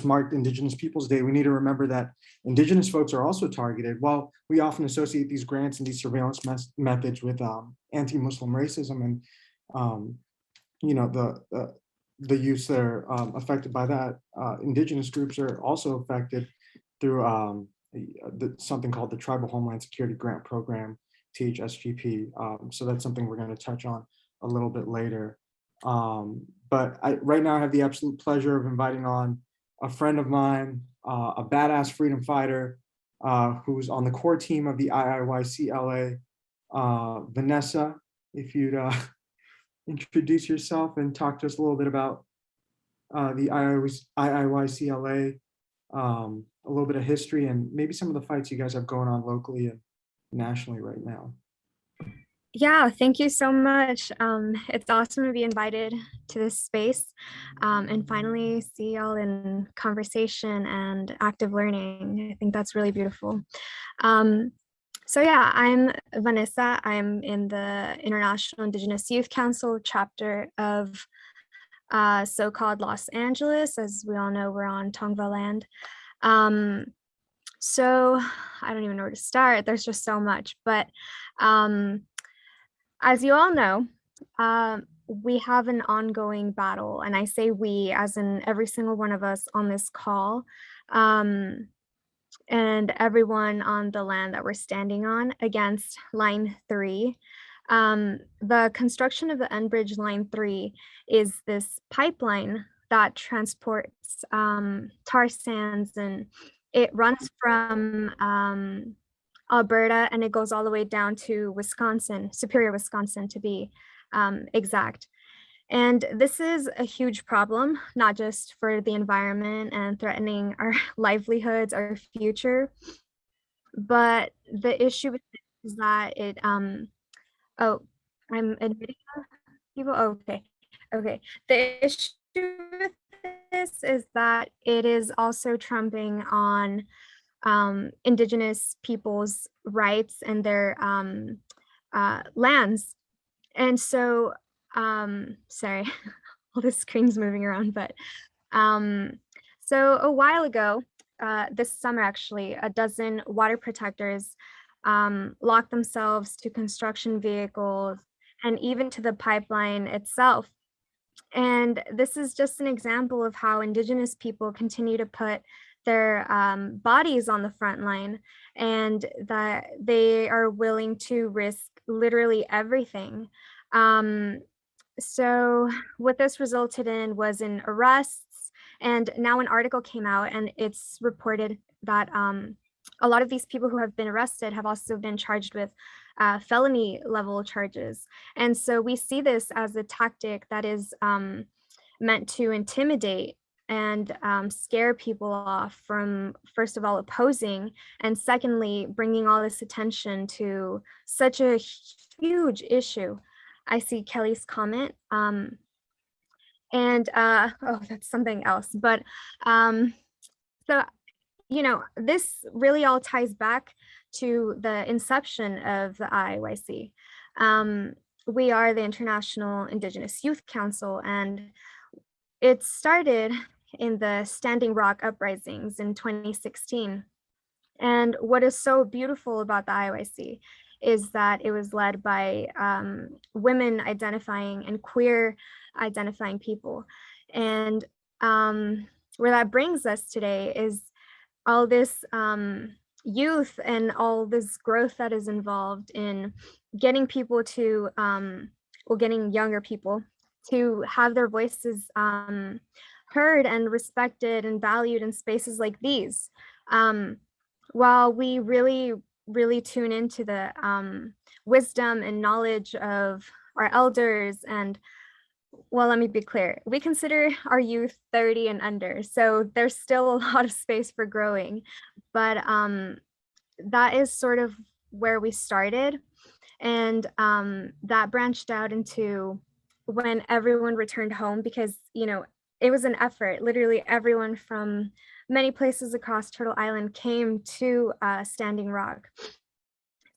marked Indigenous Peoples Day, we need to remember that Indigenous folks are also targeted. While we often associate these grants and these surveillance methods with anti-Muslim racism and you know, the youths that are affected by that, Indigenous groups are also affected through something called the Tribal Homeland Security Grant Program, THSGP. So that's something we're going to touch on a little bit later. But right now I have the absolute pleasure of inviting on a friend of mine, a badass freedom fighter who's on the core team of the IIYC LA, Vanessa, if you'd introduce yourself and talk to us a little bit about the IIYC LA, a little bit of history and maybe some of the fights you guys have going on locally and nationally right now. Yeah, thank you so much. It's awesome to be invited to this space and finally see y'all in conversation and active learning. I think that's really beautiful. So yeah, I'm Vanessa. I'm in the International Indigenous Youth Council chapter of so-called Los Angeles. As we all know, we're on Tongva land. So I don't even know where to start. There's just so much, but as you all know, we have an ongoing battle, and I say we as in every single one of us on this call, and everyone on the land that we're standing on against Line 3. The construction of the Enbridge Line 3 is this pipeline that transports tar sands, and it runs from Alberta and it goes all the way down to Wisconsin, Superior, Wisconsin to be exact. And this is a huge problem, not just for the environment and threatening our livelihoods, our future, but the issue with this is that it, oh, I'm admitting people, okay. The issue with this is that it is also trumping on Indigenous peoples' rights and their lands. And so, sorry, all the screen's moving around, but so a while ago, this summer actually, a dozen water protectors locked themselves to construction vehicles and even to the pipeline itself. And this is just an example of how Indigenous people continue to put their bodies on the front line, and that they are willing to risk literally everything. So what this resulted in was in arrests, and now an article came out and it's reported that a lot of these people who have been arrested have also been charged with felony level charges. And so we see this as a tactic that is meant to intimidate and scare people off from, first of all, opposing, and secondly, bringing all this attention to such a huge issue. I see Kelly's comment. Oh, that's something else. But so, you know, this really all ties back to the inception of the IYC. We are the International Indigenous Youth Council, and it started in the Standing Rock uprisings in 2016. And what is so beautiful about the IYC is that it was led by women identifying and queer identifying people. And where that brings us today is all this youth and all this growth that is involved in getting people to, well, getting younger people to have their voices heard and respected and valued in spaces like these. While we really tune into the wisdom and knowledge of our elders, and well, let me be clear, we consider our youth 30 and under, so there's still a lot of space for growing, but that is sort of where we started, and that branched out into when everyone returned home, because, you know, it was an effort. Literally everyone from many places across Turtle Island came to Standing Rock.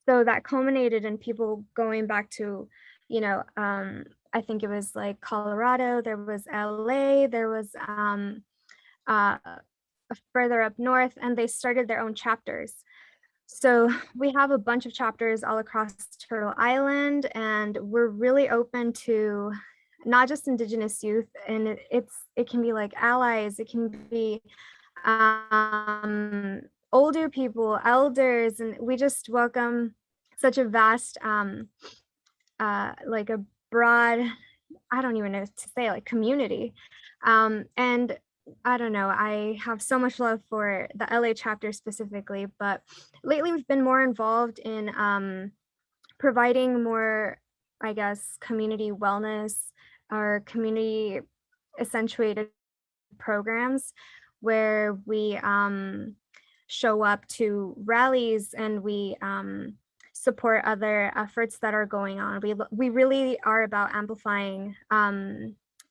So that culminated in people going back to, you know, I think it was like Colorado, there was LA, there was further up north, and they started their own chapters. So we have a bunch of chapters all across Turtle Island, and we're really open to not just Indigenous youth, and it can be like allies, it can be older people, elders, and we just welcome such a vast, like a broad, I don't even know what to say, like community. And I don't know, I have so much love for the LA chapter specifically, but lately we've been more involved in providing more, I guess, community wellness or community accentuated programs where we show up to rallies and we support other efforts that are going on. We really are about amplifying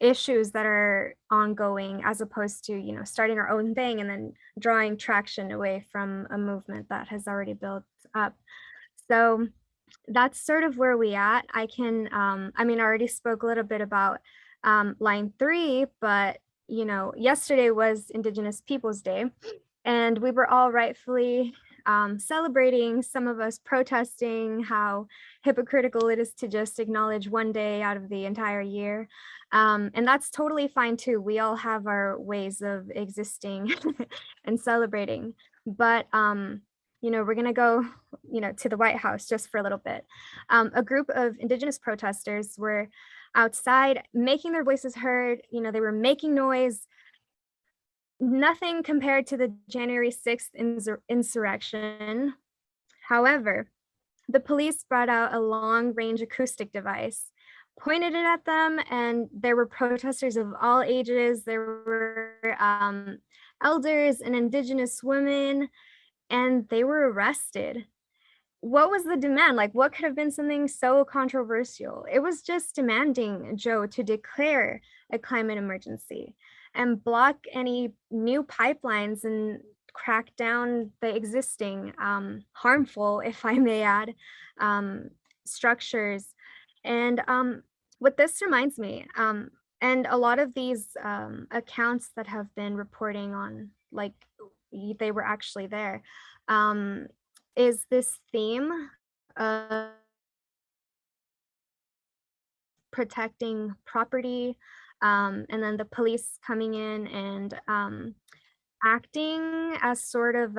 issues that are ongoing, as opposed to, you know, starting our own thing and then drawing traction away from a movement that has already built up. So that's sort of where we at. I can, I mean, I already spoke a little bit about Line 3, but, you know, yesterday was Indigenous Peoples Day, and we were all rightfully celebrating, some of us protesting how hypocritical it is to just acknowledge one day out of the entire year. And that's totally fine too. We all have our ways of existing and celebrating. But you know, we're gonna go, you know, to the White House just for a little bit. A group of Indigenous protesters were outside making their voices heard. You know, they were making noise. Nothing compared to the January 6th insurrection. However, the police brought out a long-range acoustic device, pointed it at them, and there were protesters of all ages. There were elders and Indigenous women, and they were arrested. What was the demand? Like, what could have been something so controversial? It was just demanding Joe to declare a climate emergency and block any new pipelines and crack down the existing harmful, if I may add, structures. And what this reminds me, and a lot of these accounts that have been reporting on, like they were actually there, is this theme of protecting property, and then the police coming in and acting as sort of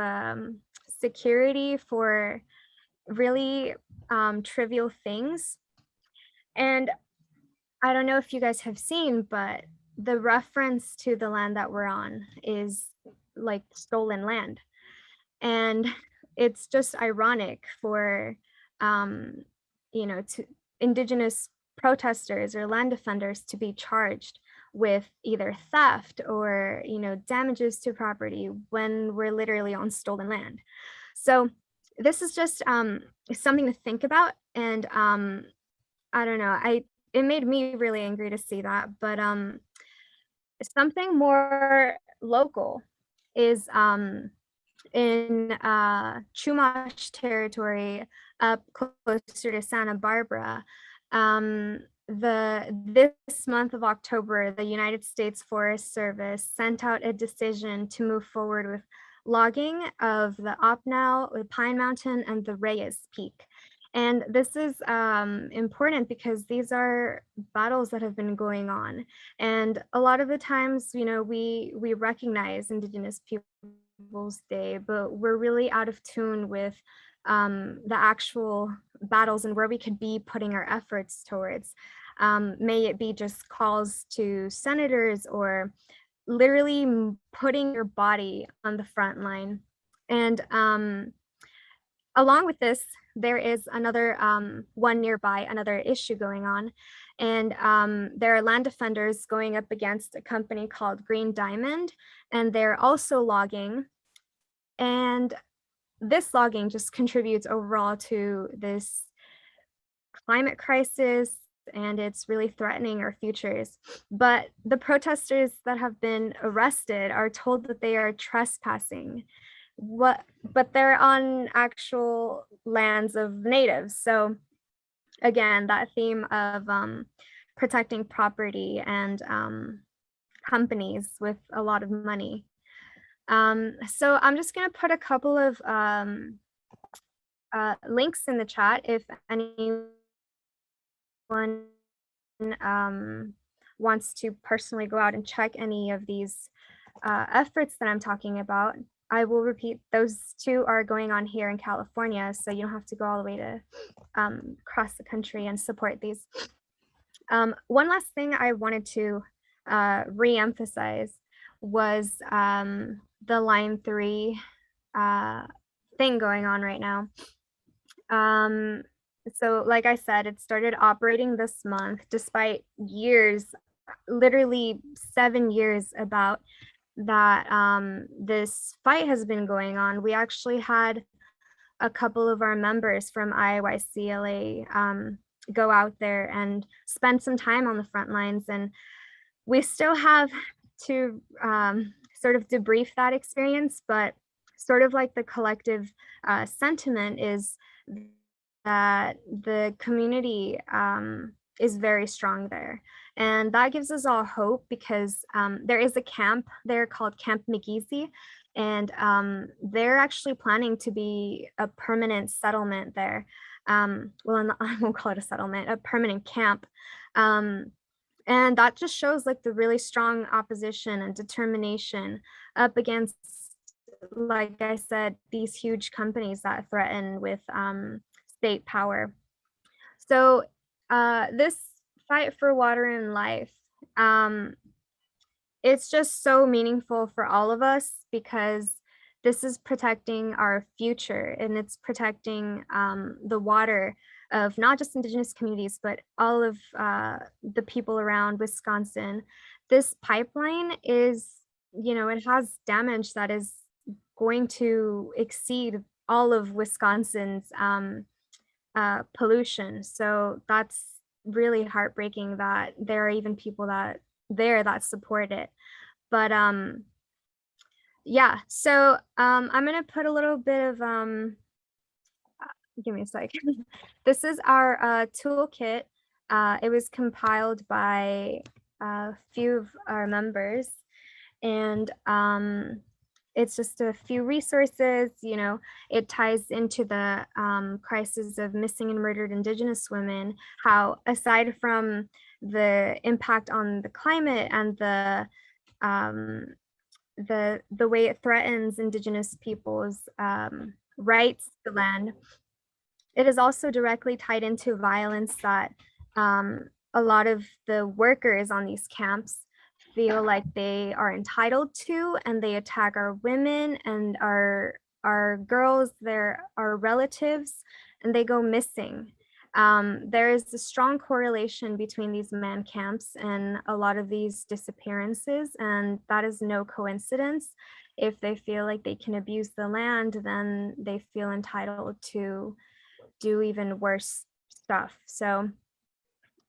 security for really trivial things. And I don't know if you guys have seen, but the reference to the land that we're on is like stolen land. And it's just ironic for, you know, to Indigenous protesters or land defenders to be charged with either theft or, you know, damages to property when we're literally on stolen land. So this is just something to think about. And I don't know, it made me really angry to see that. But something more local is in Chumash territory up closer to Santa Barbara. This month of October, the United States Forest Service sent out a decision to move forward with logging of the Opnau, the Pine Mountain, and the Reyes Peak. And this is important because these are battles that have been going on. And a lot of the times, you know, we recognize Indigenous Peoples Day, but we're really out of tune with the actual battles and where we could be putting our efforts towards. May it be just calls to senators or literally putting your body on the front line. And along with this, there is another one nearby, another issue going on. And there are land defenders going up against a company called Green Diamond, and they're also logging. And this logging just contributes overall to this climate crisis, and it's really threatening our futures. But the protesters that have been arrested are told that they are trespassing. But they're on actual lands of natives. So again, that theme of protecting property and companies with a lot of money. So I'm just going to put a couple of links in the chat if anyone wants to personally go out and check any of these efforts that I'm talking about. I will repeat, those two are going on here in California, so you don't have to go all the way to across the country and support these. One last thing I wanted to re-emphasize was the Line 3 thing going on right now. So like I said, it started operating this month despite years, literally 7 years about that this fight has been going on. We actually had a couple of our members from IYCLA go out there and spend some time on the front lines, and we still have to sort of debrief that experience, but sort of like the collective sentiment is that the community is very strong there. And that gives us all hope because there is a camp there called Camp McGeesy. And they're actually planning to be a permanent settlement there. Well, I won't call it a settlement, a permanent camp. And that just shows like the really strong opposition and determination up against, like I said, these huge companies that threaten with state power. So this fight for water and life, it's just so meaningful for all of us because this is protecting our future and it's protecting the water of not just Indigenous communities, but all of the people around Wisconsin. This pipeline is, it has damage that is going to exceed all of Wisconsin's pollution. So that's really heartbreaking that there are even people that support it. But yeah, so I'm gonna put a little bit of give me a sec. This is our toolkit. It was compiled by a few of our members, and it's just a few resources. It ties into the crisis of missing and murdered Indigenous women, how aside from the impact on the climate and the way it threatens Indigenous peoples' rights to land, it is also directly tied into violence that a lot of the workers on these camps feel like they are entitled to, and they attack our women and our girls, our relatives, and they go missing. There is a strong correlation between these man camps and a lot of these disappearances, and that is no coincidence. If they feel like they can abuse the land, then they feel entitled to do even worse stuff. So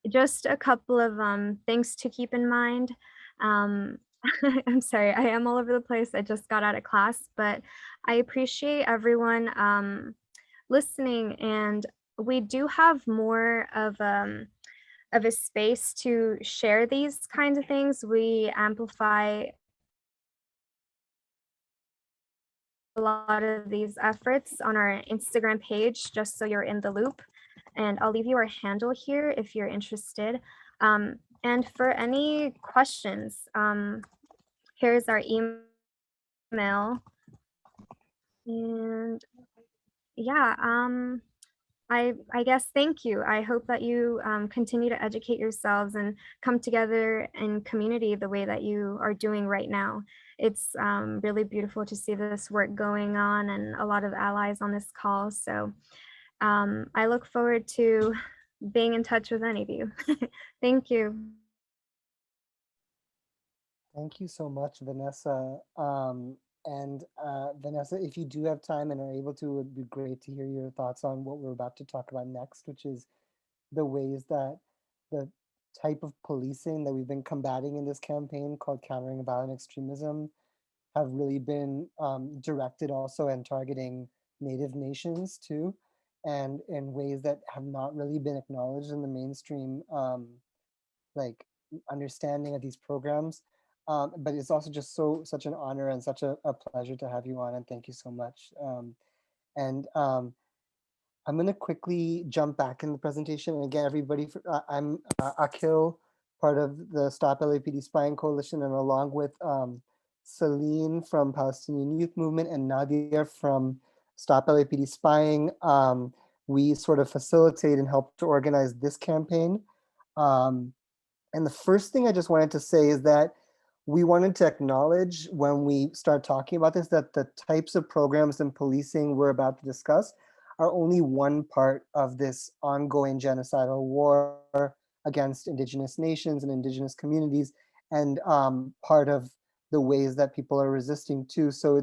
just a couple of things to keep in mind. I'm sorry, I am all over the place. I just got out of class, but I appreciate everyone listening, and we do have more of a space to share these kinds of things. We amplify a lot of these efforts on our Instagram page, just so you're in the loop. And I'll leave you our handle here if you're interested. And for any questions, here's our email. And yeah, I guess thank you. I hope that you continue to educate yourselves and come together in community the way that you are doing right now. It's really beautiful to see this work going on and a lot of allies on this call. So I look forward to being in touch with any of you. Thank you. Thank you so much, Vanessa. Vanessa, if you do have time and are able to, it would be great to hear your thoughts on what we're about to talk about next, which is the ways that the type of policing that we've been combating in this campaign called Countering Violent Extremism have really been directed also and targeting Native nations too, and in ways that have not really been acknowledged in the mainstream like understanding of these programs. But it's also just such an honor and such a pleasure to have you on, and thank you so much. I'm going to quickly jump back in the presentation. And again, everybody, I'm Akil, part of the Stop LAPD Spying Coalition, and along with Celine from Palestinian Youth Movement and Nadia from Stop LAPD Spying, we sort of facilitate and help to organize this campaign. And the first thing I just wanted to say is that we wanted to acknowledge when we start talking about this, that the types of programs and policing we're about to discuss are only one part of this ongoing genocidal war against Indigenous nations and Indigenous communities, and part of the ways that people are resisting too. So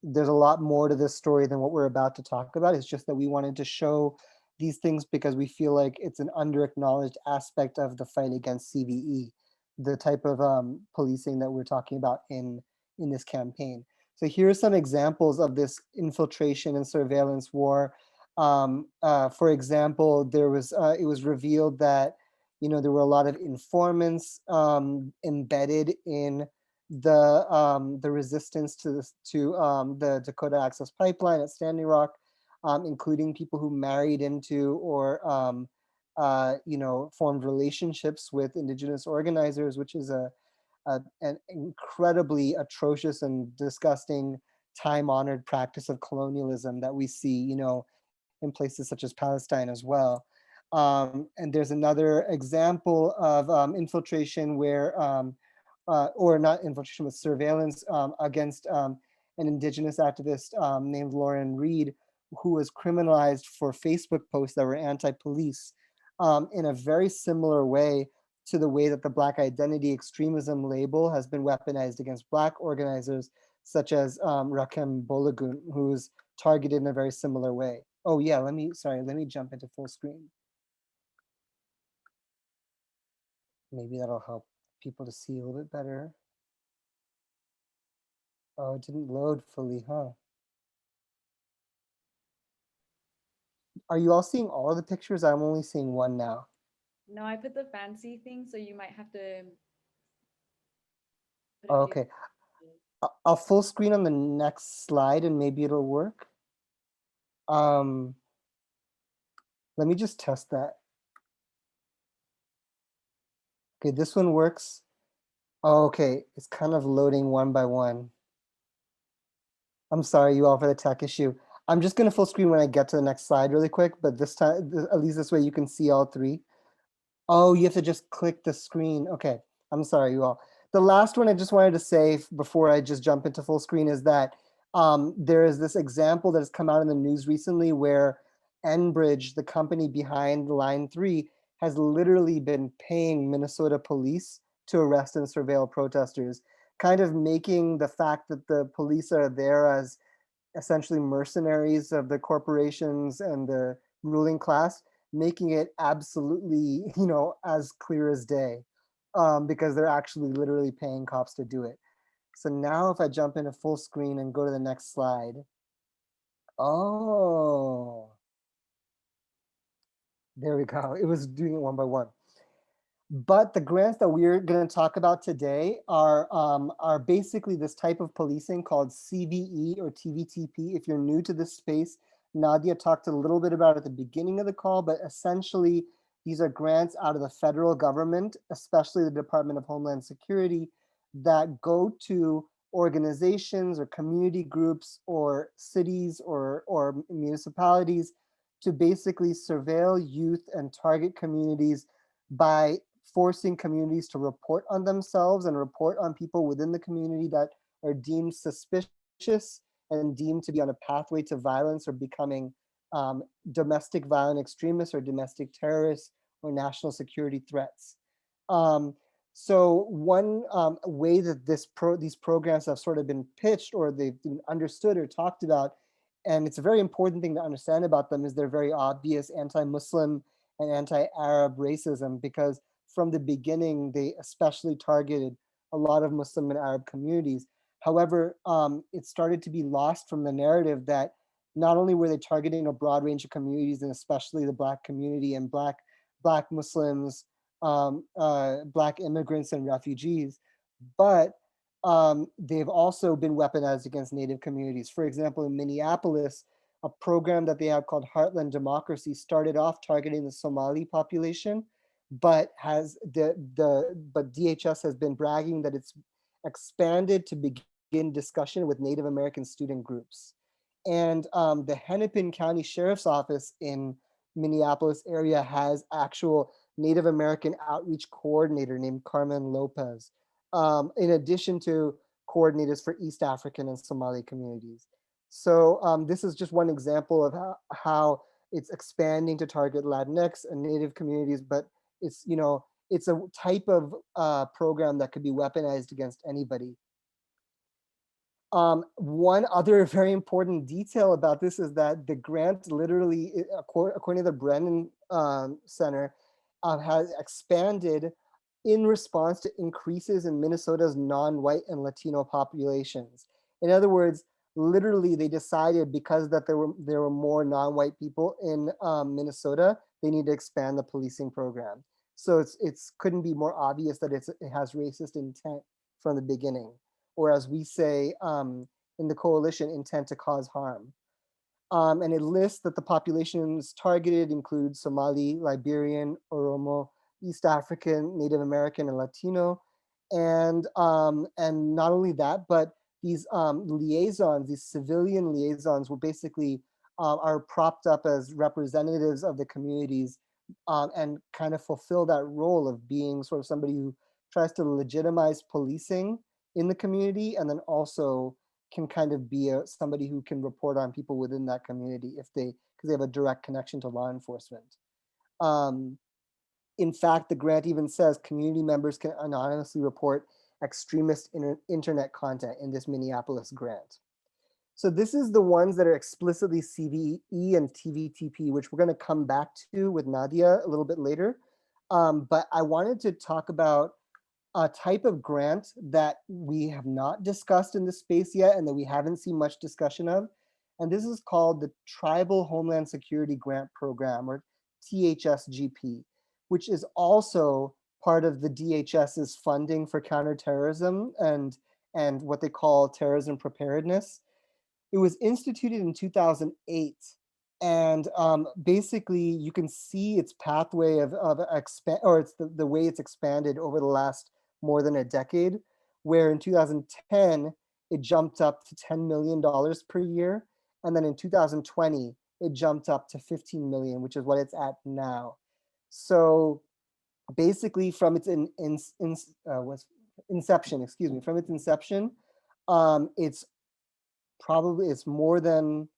there's a lot more to this story than what we're about to talk about. It's just that we wanted to show these things because we feel like it's an under-acknowledged aspect of the fight against CVE, the type of policing that we're talking about in this campaign. So here are some examples of this infiltration and surveillance war. For example, it was revealed that there were a lot of informants embedded in the resistance to this, to the Dakota Access Pipeline at Standing Rock, including people who married into or you know, formed relationships with Indigenous organizers, which is an incredibly atrocious and disgusting time-honored practice of colonialism that we see, you know, in places such as Palestine as well. And there's another example of infiltration where, or not infiltration, with surveillance against an Indigenous activist named Lauren Reed, who was criminalized for Facebook posts that were anti-police in a very similar way to the way that the Black identity extremism label has been weaponized against Black organizers, such as Rakem Bolagun, who's targeted in a very similar way. Oh yeah, let me jump into full screen. Maybe that'll help people to see a little bit better. Oh, it didn't load fully, huh? Are you all seeing all of the pictures? I'm only seeing one now. No, I put the fancy thing, so you might have to. Oh, okay, I'll full screen on the next slide and maybe it'll work. Let me just test that. Okay, this one works. Oh, okay, it's kind of loading one by one. I'm sorry, you all, for the tech issue. I'm just gonna full screen when I get to the next slide really quick, but this time, at least this way you can see all three. Oh, you have to just click the screen. Okay, I'm sorry, you all. The last one I just wanted to say before I just jump into full screen is that there is this example that has come out in the news recently where Enbridge, the company behind Line 3, has literally been paying Minnesota police to arrest and surveil protesters, kind of making the fact that the police are there as essentially mercenaries of the corporations and the ruling class, making it absolutely, you know, as clear as day, because they're actually literally paying cops to do it. So now if I jump into full screen and go to the next slide. Oh, there we go. It was doing it one by one. But the grants that we're going to talk about today are basically this type of policing called CVE or TVTP. If you're new to this space, Nadia talked a little bit about it at the beginning of the call, but essentially these are grants out of the federal government, especially the Department of Homeland Security, that go to organizations or community groups or cities or municipalities to basically surveil youth and target communities by forcing communities to report on themselves and report on people within the community that are deemed suspicious and deemed to be on a pathway to violence or becoming domestic violent extremists or domestic terrorists or national security threats. So one way that these programs have sort of been pitched or they've been understood or talked about, and it's a very important thing to understand about them, is their very obvious anti-Muslim and anti-Arab racism, because from the beginning, they especially targeted a lot of Muslim and Arab communities. However, it started to be lost from the narrative that not only were they targeting a broad range of communities, and especially the Black community and Black Muslims, Black immigrants and refugees, but they've also been weaponized against Native communities. For example, in Minneapolis, a program that they have called Heartland Democracy started off targeting the Somali population, but DHS has been bragging that it's expanded to begin discussion with Native American student groups. And the Hennepin County Sheriff's Office in Minneapolis area has actual Native American outreach coordinator named Carmen Lopez, in addition to coordinators for East African and Somali communities. So this is just one example of how it's expanding to target Latinx and Native communities, but it's, you know, it's a type of program that could be weaponized against anybody. One other very important detail about this is that the grant literally, according to the Brennan Center, has expanded in response to increases in Minnesota's non-white and Latino populations. In other words, literally they decided because that there were more non-white people in Minnesota, they need to expand the policing program. So it's couldn't be more obvious that it has racist intent from the beginning, or as we say in the coalition, intent to cause harm. And it lists that the populations targeted include Somali, Liberian, Oromo, East African, Native American, and Latino. And not only that, but these liaisons, these civilian liaisons, will basically are propped up as representatives of the communities and kind of fulfill that role of being sort of somebody who tries to legitimize policing in the community, and then also can kind of be somebody who can report on people within that community if because they have a direct connection to law enforcement. In fact, the grant even says community members can anonymously report extremist internet content in this Minneapolis grant. So this is the ones that are explicitly CVE and TVTP, which we're going to come back to with Nadia a little bit later. But I wanted to talk about a type of grant that we have not discussed in this space yet and that we haven't seen much discussion of. And this is called the Tribal Homeland Security Grant Program, or THSGP, which is also part of the DHS's funding for counterterrorism and what they call terrorism preparedness. It was instituted in 2008. And basically, you can see its pathway of expand, or it's the way it's expanded over the last more than a decade, where in 2010, it jumped up to $10 million per year. And then in 2020, it jumped up to 15 million, which is what it's at now. So basically from its inception, it's more than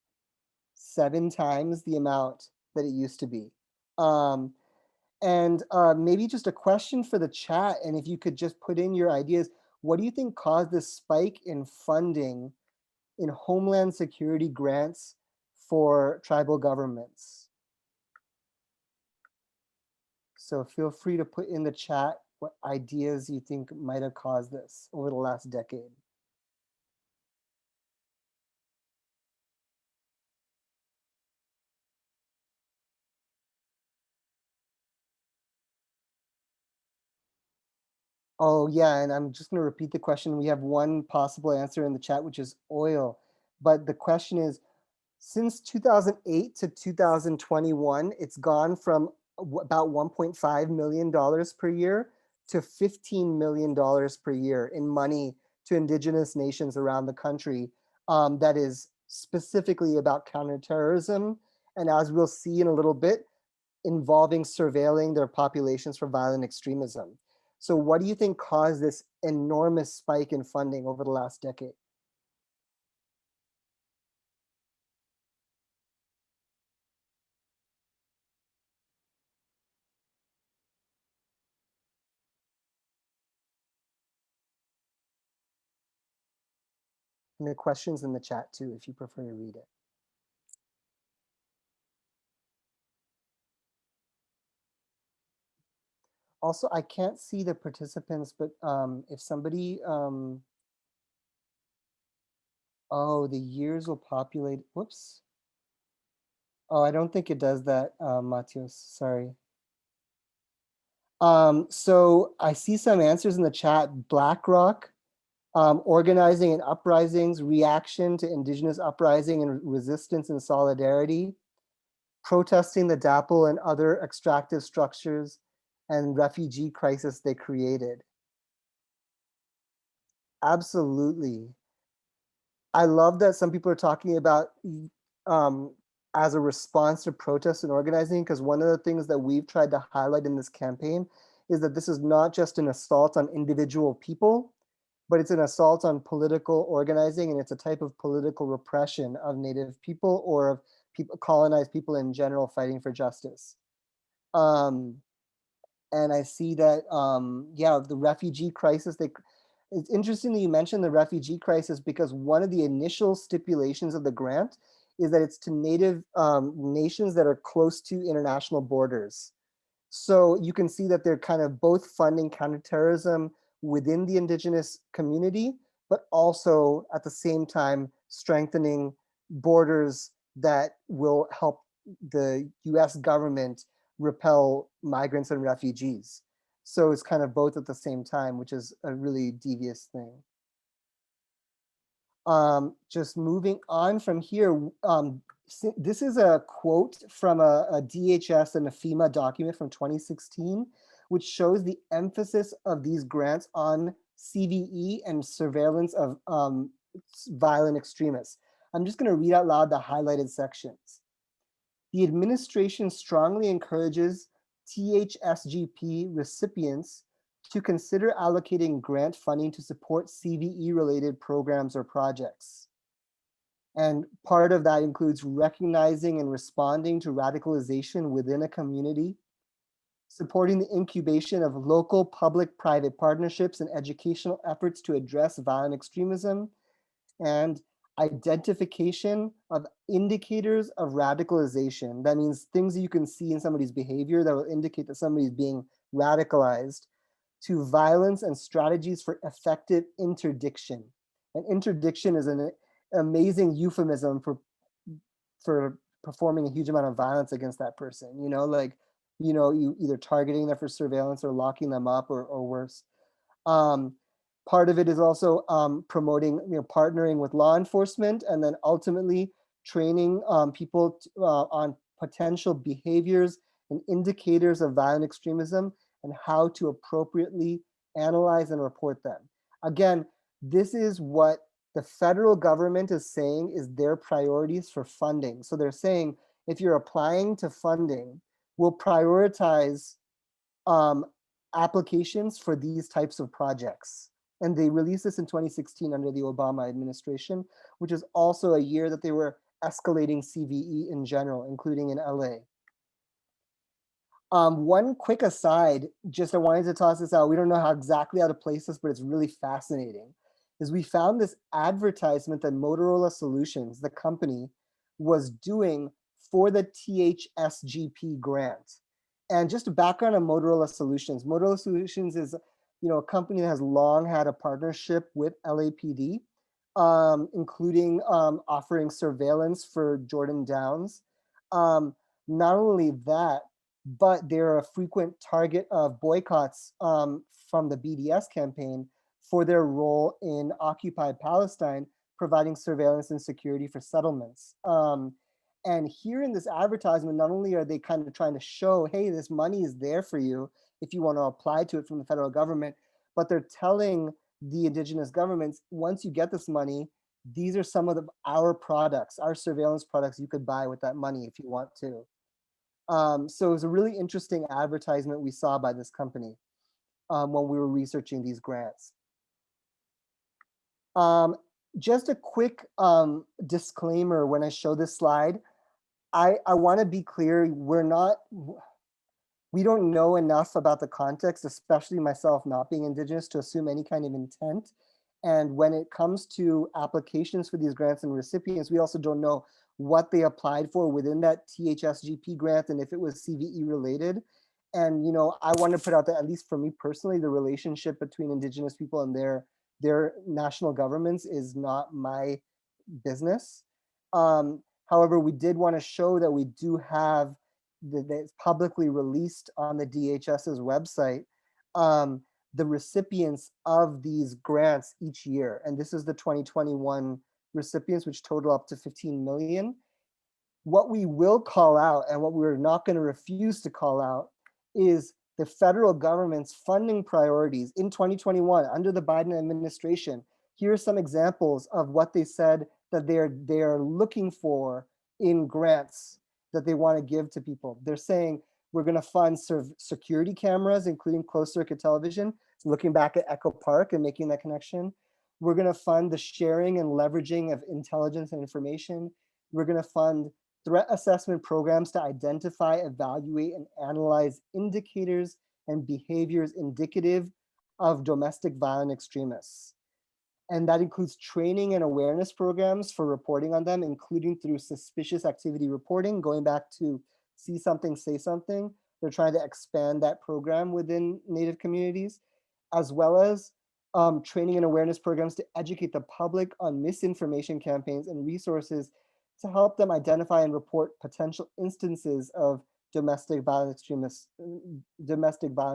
7 times the amount that it used to be. And maybe just a question for the chat, and if you could just put in your ideas, what do you think caused this spike in funding in Homeland Security grants for tribal governments? So feel free to put in the chat what ideas you think might have caused this over the last decade. Oh yeah, and I'm just going to repeat the question. We have one possible answer in the chat, which is oil. But the question is, since 2008 to 2021, it's gone from about $1.5 million per year to $15 million per year in money to indigenous nations around the country. That is specifically about counterterrorism. And as we'll see in a little bit, involving surveilling their populations for violent extremism. So what do you think caused this enormous spike in funding over the last decade? And there are questions in the chat too, if you prefer to read it. Also, I can't see the participants, but if somebody, oh, the years will populate, whoops. Oh, I don't think it does that, Matios, sorry. So I see some answers in the chat. BlackRock, organizing and uprisings, reaction to indigenous uprising and resistance and solidarity, protesting the DAPL and other extractive structures, and refugee crisis they created. Absolutely. I love that some people are talking about as a response to protests and organizing, because one of the things that we've tried to highlight in this campaign is that this is not just an assault on individual people, but it's an assault on political organizing, and it's a type of political repression of Native people or of people, colonized people in general, fighting for justice. And I see that, yeah, the refugee crisis, it's interesting that you mentioned the refugee crisis, because one of the initial stipulations of the grant is that it's to Native nations that are close to international borders. So you can see that they're kind of both funding counterterrorism within the indigenous community, but also at the same time strengthening borders that will help the US government repel migrants and refugees. So it's kind of both at the same time, which is a really devious thing. Just moving on from here, this is a quote from a DHS and a FEMA document from 2016, which shows the emphasis of these grants on CVE and surveillance of violent extremists. I'm just going to read out loud the highlighted sections. The administration strongly encourages THSGP recipients to consider allocating grant funding to support CVE-related programs or projects. And part of that includes recognizing and responding to radicalization within a community, supporting the incubation of local public-private partnerships and educational efforts to address violent extremism, and identification of indicators of radicalization. That means things that you can see in somebody's behavior that will indicate that somebody's being radicalized, to violence and strategies for effective interdiction. And interdiction is an amazing euphemism for performing a huge amount of violence against that person, you either targeting them for surveillance or locking them up or worse. Part of it is also promoting, partnering with law enforcement, and then ultimately training people on potential behaviors and indicators of violent extremism and how to appropriately analyze and report them. Again, this is what the federal government is saying is their priorities for funding. So they're saying, if you're applying to funding, we'll prioritize applications for these types of projects. And they released this in 2016 under the Obama administration, which is also a year that they were escalating CVE in general, including in LA. One quick aside, just I wanted to toss this out. We don't know how to place this, but it's really fascinating. Is we found this advertisement that Motorola Solutions, the company, was doing for the THSGP grant. And just a background on Motorola Solutions. Motorola Solutions is, a company that has long had a partnership with LAPD, including offering surveillance for Jordan Downs. Not only that, but they're a frequent target of boycotts from the BDS campaign for their role in occupied Palestine, providing surveillance and security for settlements. And here in this advertisement, not only are they kind of trying to show, hey, this money is there for you if you want to apply to it from the federal government, but they're telling the indigenous governments, once you get this money, these are some of our products, our surveillance products you could buy with that money if you want to. So it was a really interesting advertisement we saw by this company when we were researching these grants. Just a quick disclaimer when I show this slide. I want to be clear, we don't know enough about the context, especially myself not being Indigenous, to assume any kind of intent. And when it comes to applications for these grants and recipients, we also don't know what they applied for within that THSGP grant and if it was CVE related. And I want to put out that, at least for me personally, the relationship between Indigenous people and their national governments is not my business. However, we did want to show that we do have that's publicly released on the DHS's website, the recipients of these grants each year. And this is the 2021 recipients, which total up to 15 million. What we will call out, and what we're not going to refuse to call out, is the federal government's funding priorities in 2021 under the Biden administration. Here are some examples of what they said that they're looking for in grants that they want to give to people. They're saying, we're going to fund security cameras, including closed circuit television, so looking back at Echo Park and making that connection. We're going to fund the sharing and leveraging of intelligence and information. We're going to fund threat assessment programs to identify, evaluate, and analyze indicators and behaviors indicative of domestic violent extremists. And that includes training and awareness programs for reporting on them, including through suspicious activity reporting, going back to see something, say something. They're trying to expand that program within Native communities, as well as training and awareness programs to educate the public on misinformation campaigns and resources to help them identify and report potential instances of domestic violent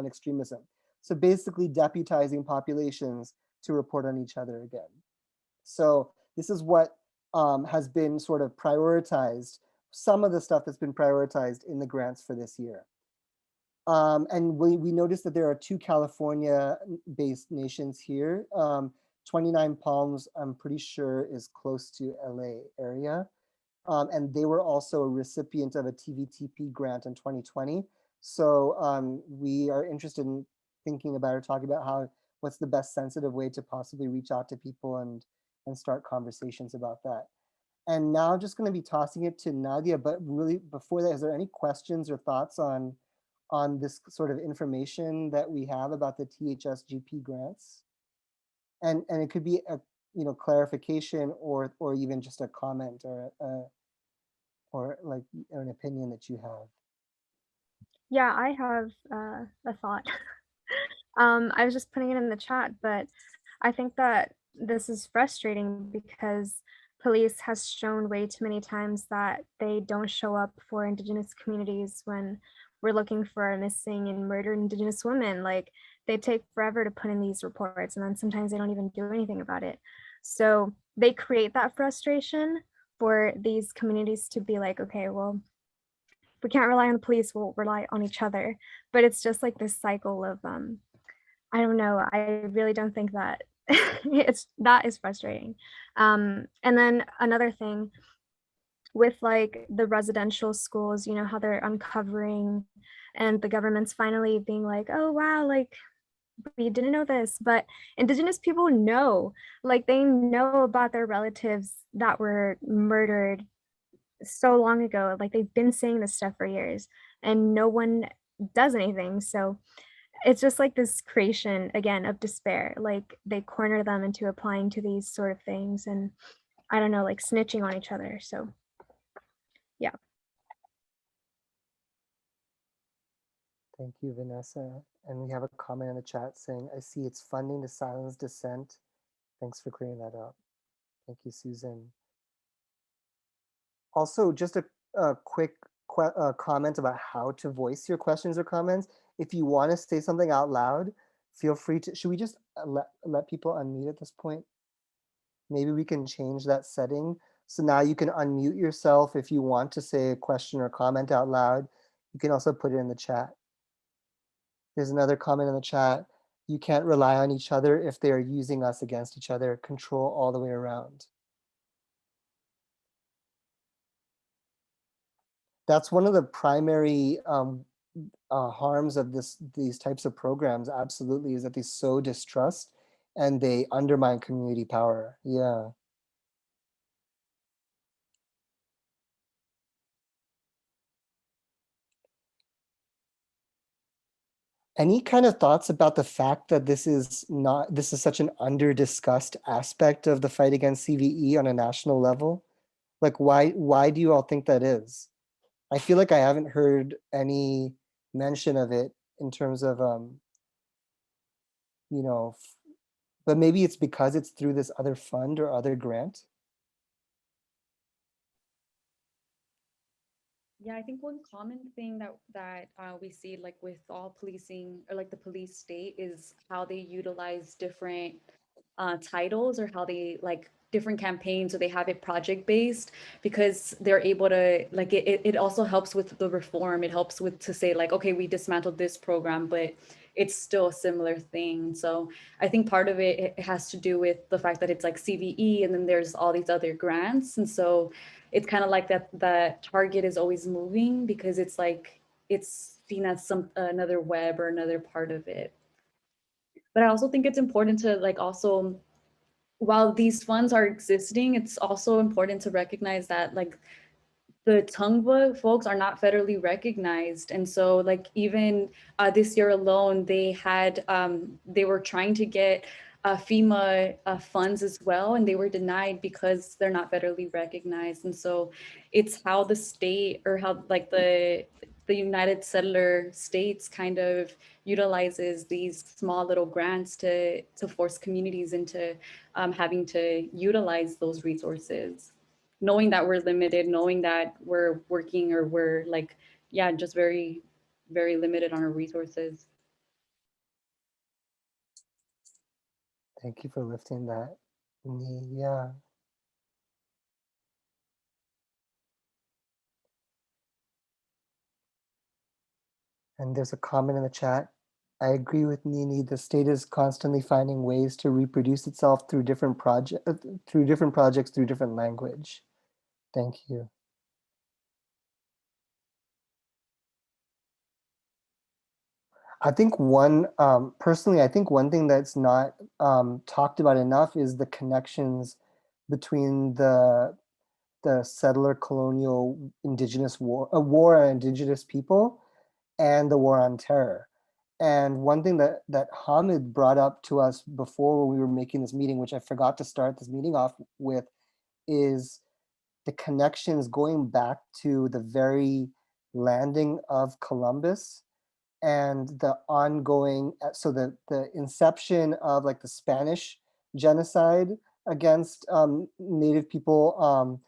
extremism. So basically deputizing populations to report on each other again. So this is what has been sort of prioritized. Some of the stuff that's been prioritized in the grants for this year. And we noticed that there are 2 California-based nations here. 29 Palms, I'm pretty sure, is close to LA area. And they were also a recipient of a TVTP grant in 2020. So we are interested in thinking about or talking about what's the best sensitive way to possibly reach out to people and start conversations about that. And now I'm just going to be tossing it to Nadia, but really before that, is there any questions or thoughts on this sort of information that we have about the THSGP grants? And it could be a clarification or even just a comment or like an opinion that you have. Yeah, I have a thought. I was just putting it in the chat, but I think that this is frustrating because police has shown way too many times that they don't show up for Indigenous communities when we're looking for missing and murdered Indigenous women. Like, they take forever to put in these reports, and then sometimes they don't even do anything about it. So they create that frustration for these communities to be like, okay, well, we can't rely on the police, we'll rely on each other. But it's just like this cycle of I don't know, I really don't think that that is frustrating. And then another thing with like the residential schools, you know, how they're uncovering and the government's finally being like, oh wow, like we didn't know this, but Indigenous people know, like they know about their relatives that were murdered so long ago. Like they've been saying this stuff for years and no one does anything. So it's just like this creation again of despair. Like they corner them into applying to these sort of things and I don't know, like snitching on each other. So yeah. Thank you, Vanessa. And we have a comment in the chat saying, I see it's funding to silence dissent. Thanks for clearing that up. Thank you, Susan. Also, just a quick comment about how to voice your questions or comments. If you want to say something out loud, feel free to, should we just let people unmute at this point? Maybe we can change that setting. So now you can unmute yourself if you want to say a question or comment out loud. You can also put it in the chat. There's another comment in the chat. You can't rely on each other if they are using us against each other. Control all the way around. That's one of the primary harms of these types of programs, absolutely, is that they sow distrust and they undermine community power. Yeah. Any kind of thoughts about the fact that this is such an under-discussed aspect of the fight against CVE on a national level? Like, why do you all think that is? I feel like I haven't heard any mention of it in terms of, but maybe it's because it's through this other fund or other grant. Yeah, I think one common thing that we see like with all policing or like the police state is how they utilize different titles or how they like different campaigns, so they have it project based because they're able to like it also helps with the reform. It helps with to say like, okay, we dismantled this program, but it's still a similar thing. So I think part of it has to do with the fact that it's like CVE and then there's all these other grants. And so it's kind of like that target is always moving because it's like it's seen as another web or another part of it. But I also think it's important to like also, while these funds are existing, it's also important to recognize that like the Tongva folks are not federally recognized. And so like even this year alone, they were trying to get FEMA funds as well, and they were denied because they're not federally recognized. And so it's how the state or how like the United Settler States kind of utilizes these small little grants to force communities into having to utilize those resources, knowing that we're limited, knowing that we're working or we're like, yeah, just very, very limited on our resources. Thank you for lifting that. Yeah. And there's a comment in the chat. I agree with Nini. The state is constantly finding ways to reproduce itself through different projects, through different language. Thank you. I think personally, I think one thing that's not talked about enough is the connections between the settler colonial indigenous war on indigenous people and the war on terror. And one thing that Hamid brought up to us before when we were making this meeting, which I forgot to start this meeting off with, is the connections going back to the very landing of Columbus and the ongoing, so the inception of like the Spanish genocide against Native people,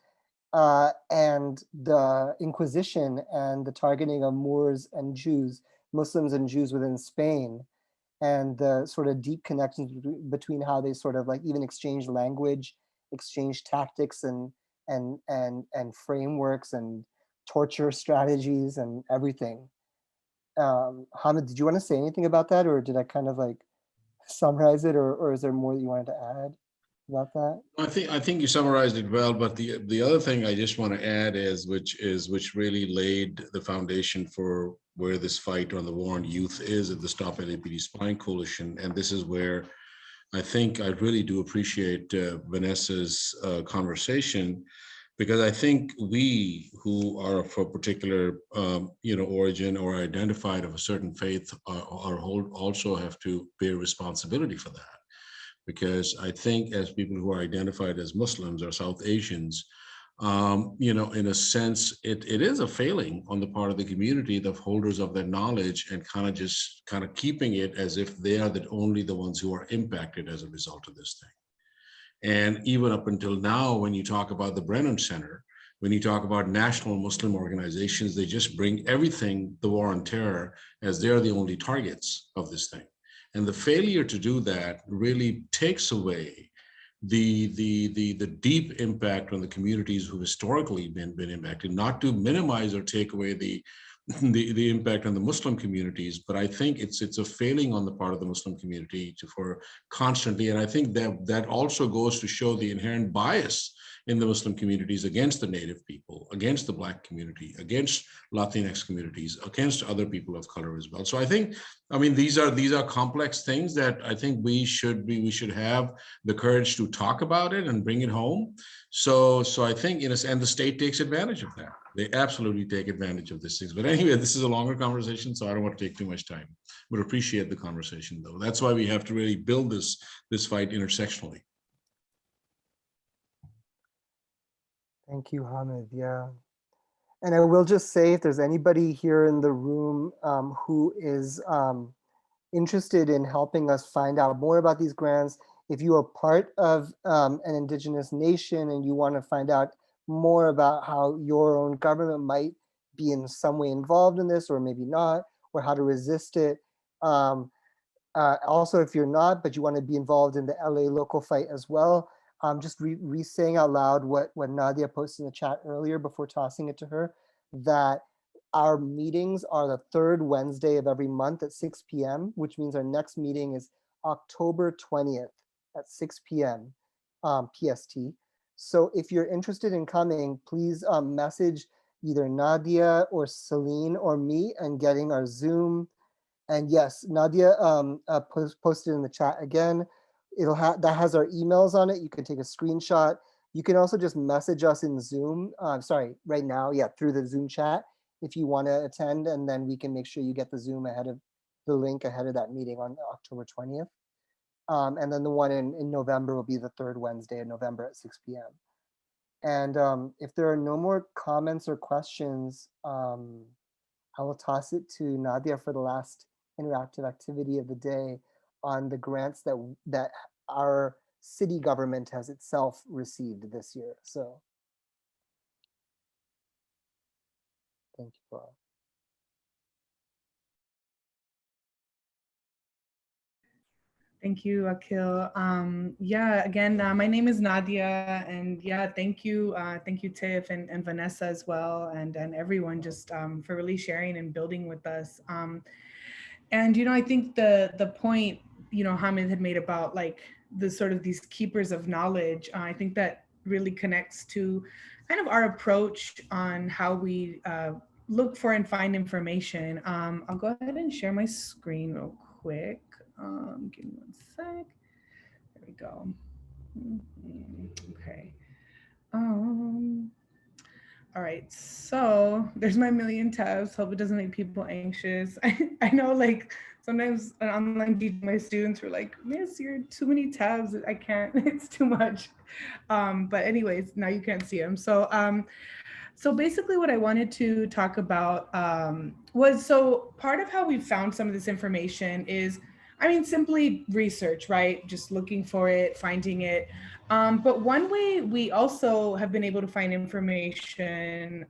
and the Inquisition and the targeting of Moors and Jews, Muslims and Jews within Spain, and the sort of deep connections between how they sort of like even exchange language, exchange tactics and frameworks and torture strategies and everything. Hamid, did you want to say anything about that, or did I kind of like summarize it, or is there more that you wanted to add about that? I think you summarized it well, but the other thing I just want to add is which really laid the foundation for where this fight on the war on youth is at the Stop LAPD Spying Coalition, and this is where I think I really do appreciate Vanessa's conversation, because I think we who are of a particular origin or identified of a certain faith also have to bear responsibility for that. Because I think as people who are identified as Muslims or South Asians, in a sense, it is a failing on the part of the community, the holders of that knowledge, and kind of keeping it as if they are only the ones who are impacted as a result of this thing. And even up until now, when you talk about the Brennan Center, when you talk about national Muslim organizations, they just bring everything, the war on terror, as they're the only targets of this thing. And the failure to do that really takes away the deep impact on the communities who historically been impacted, not to minimize or take away the impact on the Muslim communities, but I think it's a failing on the part of the Muslim community for constantly, and I think that also goes to show the inherent bias in the Muslim communities against the Native people, against the Black community, against Latinx communities, against other people of color as well. So I think, these are complex things that I think we should have the courage to talk about it and bring it home. So I think, and the state takes advantage of that. They absolutely take advantage of these things. But anyway, this is a longer conversation, so I don't want to take too much time. But appreciate the conversation, though. That's why we have to really build this fight intersectionally. Thank you, Hamid. Yeah. And I will just say, if there's anybody here in the room who is interested in helping us find out more about these grants, if you are part of an Indigenous nation and you want to find out more about how your own government might be in some way involved in this, or maybe not, or how to resist it. Also, if you're not, but you want to be involved in the LA local fight as well, just re-saying out loud what Nadia posted in the chat earlier before tossing it to her, that our meetings are the third Wednesday of every month at 6 p.m., which means our next meeting is October 20th at 6 p.m. PST. So if you're interested in coming, please message either Nadia or Celine or me and getting our Zoom. And yes, Nadia posted in the chat again. That has our emails on it. You can take a screenshot. You can also just message us in Zoom. Right now, through the Zoom chat if you want to attend, and then we can make sure you get the Zoom the link ahead of that meeting on October 20th. And then the one in November will be the third Wednesday in November at 6 p.m. And if there are no more comments or questions, I will toss it to Nadia for the last interactive activity of the day on the grants that our city government has itself received this year. So thank you all. Thank you, Akil. Yeah, again, my name is Nadia, and yeah, thank you, Tiff and Vanessa as well, and everyone just for really sharing and building with us. And I think the point Hamid had made about like the sort of these keepers of knowledge, I think that really connects to kind of our approach on how we look for and find information. I'll go ahead and share my screen real quick. Give me one sec. There we go. Okay. All right, so there's my million tabs. Hope it doesn't make people anxious. I know, like, sometimes an online teacher, my students were like, "Miss, you're too many tabs. I can't. It's too much." But anyways, now you can't see them. So basically what I wanted to talk about was, so part of how we found some of this information is, I mean, simply research, right? Just looking for it, finding it. But one way we also have been able to find information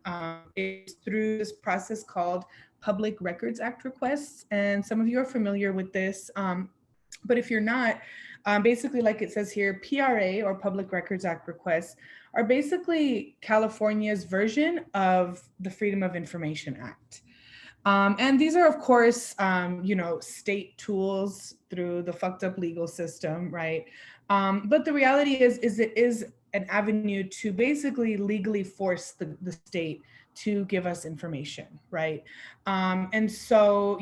is through this process called Public Records Act requests. And some of you are familiar with this, but if you're not, basically, like it says here, PRA or Public Records Act requests are basically California's version of the Freedom of Information Act. And these are, of course, state tools through the fucked up legal system, right? But the reality is it is an avenue to basically legally force the state to give us information, right? And so,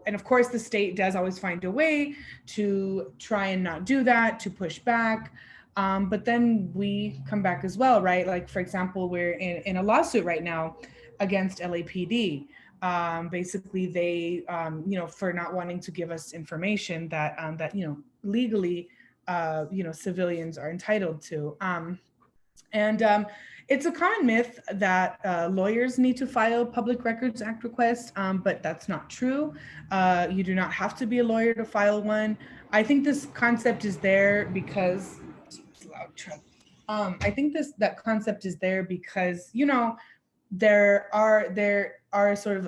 and of course the state does always find a way to try and not do that, to push back. But then we come back as well, right? Like, for example, we're in a lawsuit right now against LAPD. Basically, they, for not wanting to give us information that legally, civilians are entitled to. It's a common myth that lawyers need to file Public Records Act requests, but that's not true. You do not have to be a lawyer to file one. I think this concept is there because, I think that concept is there because, there are sort of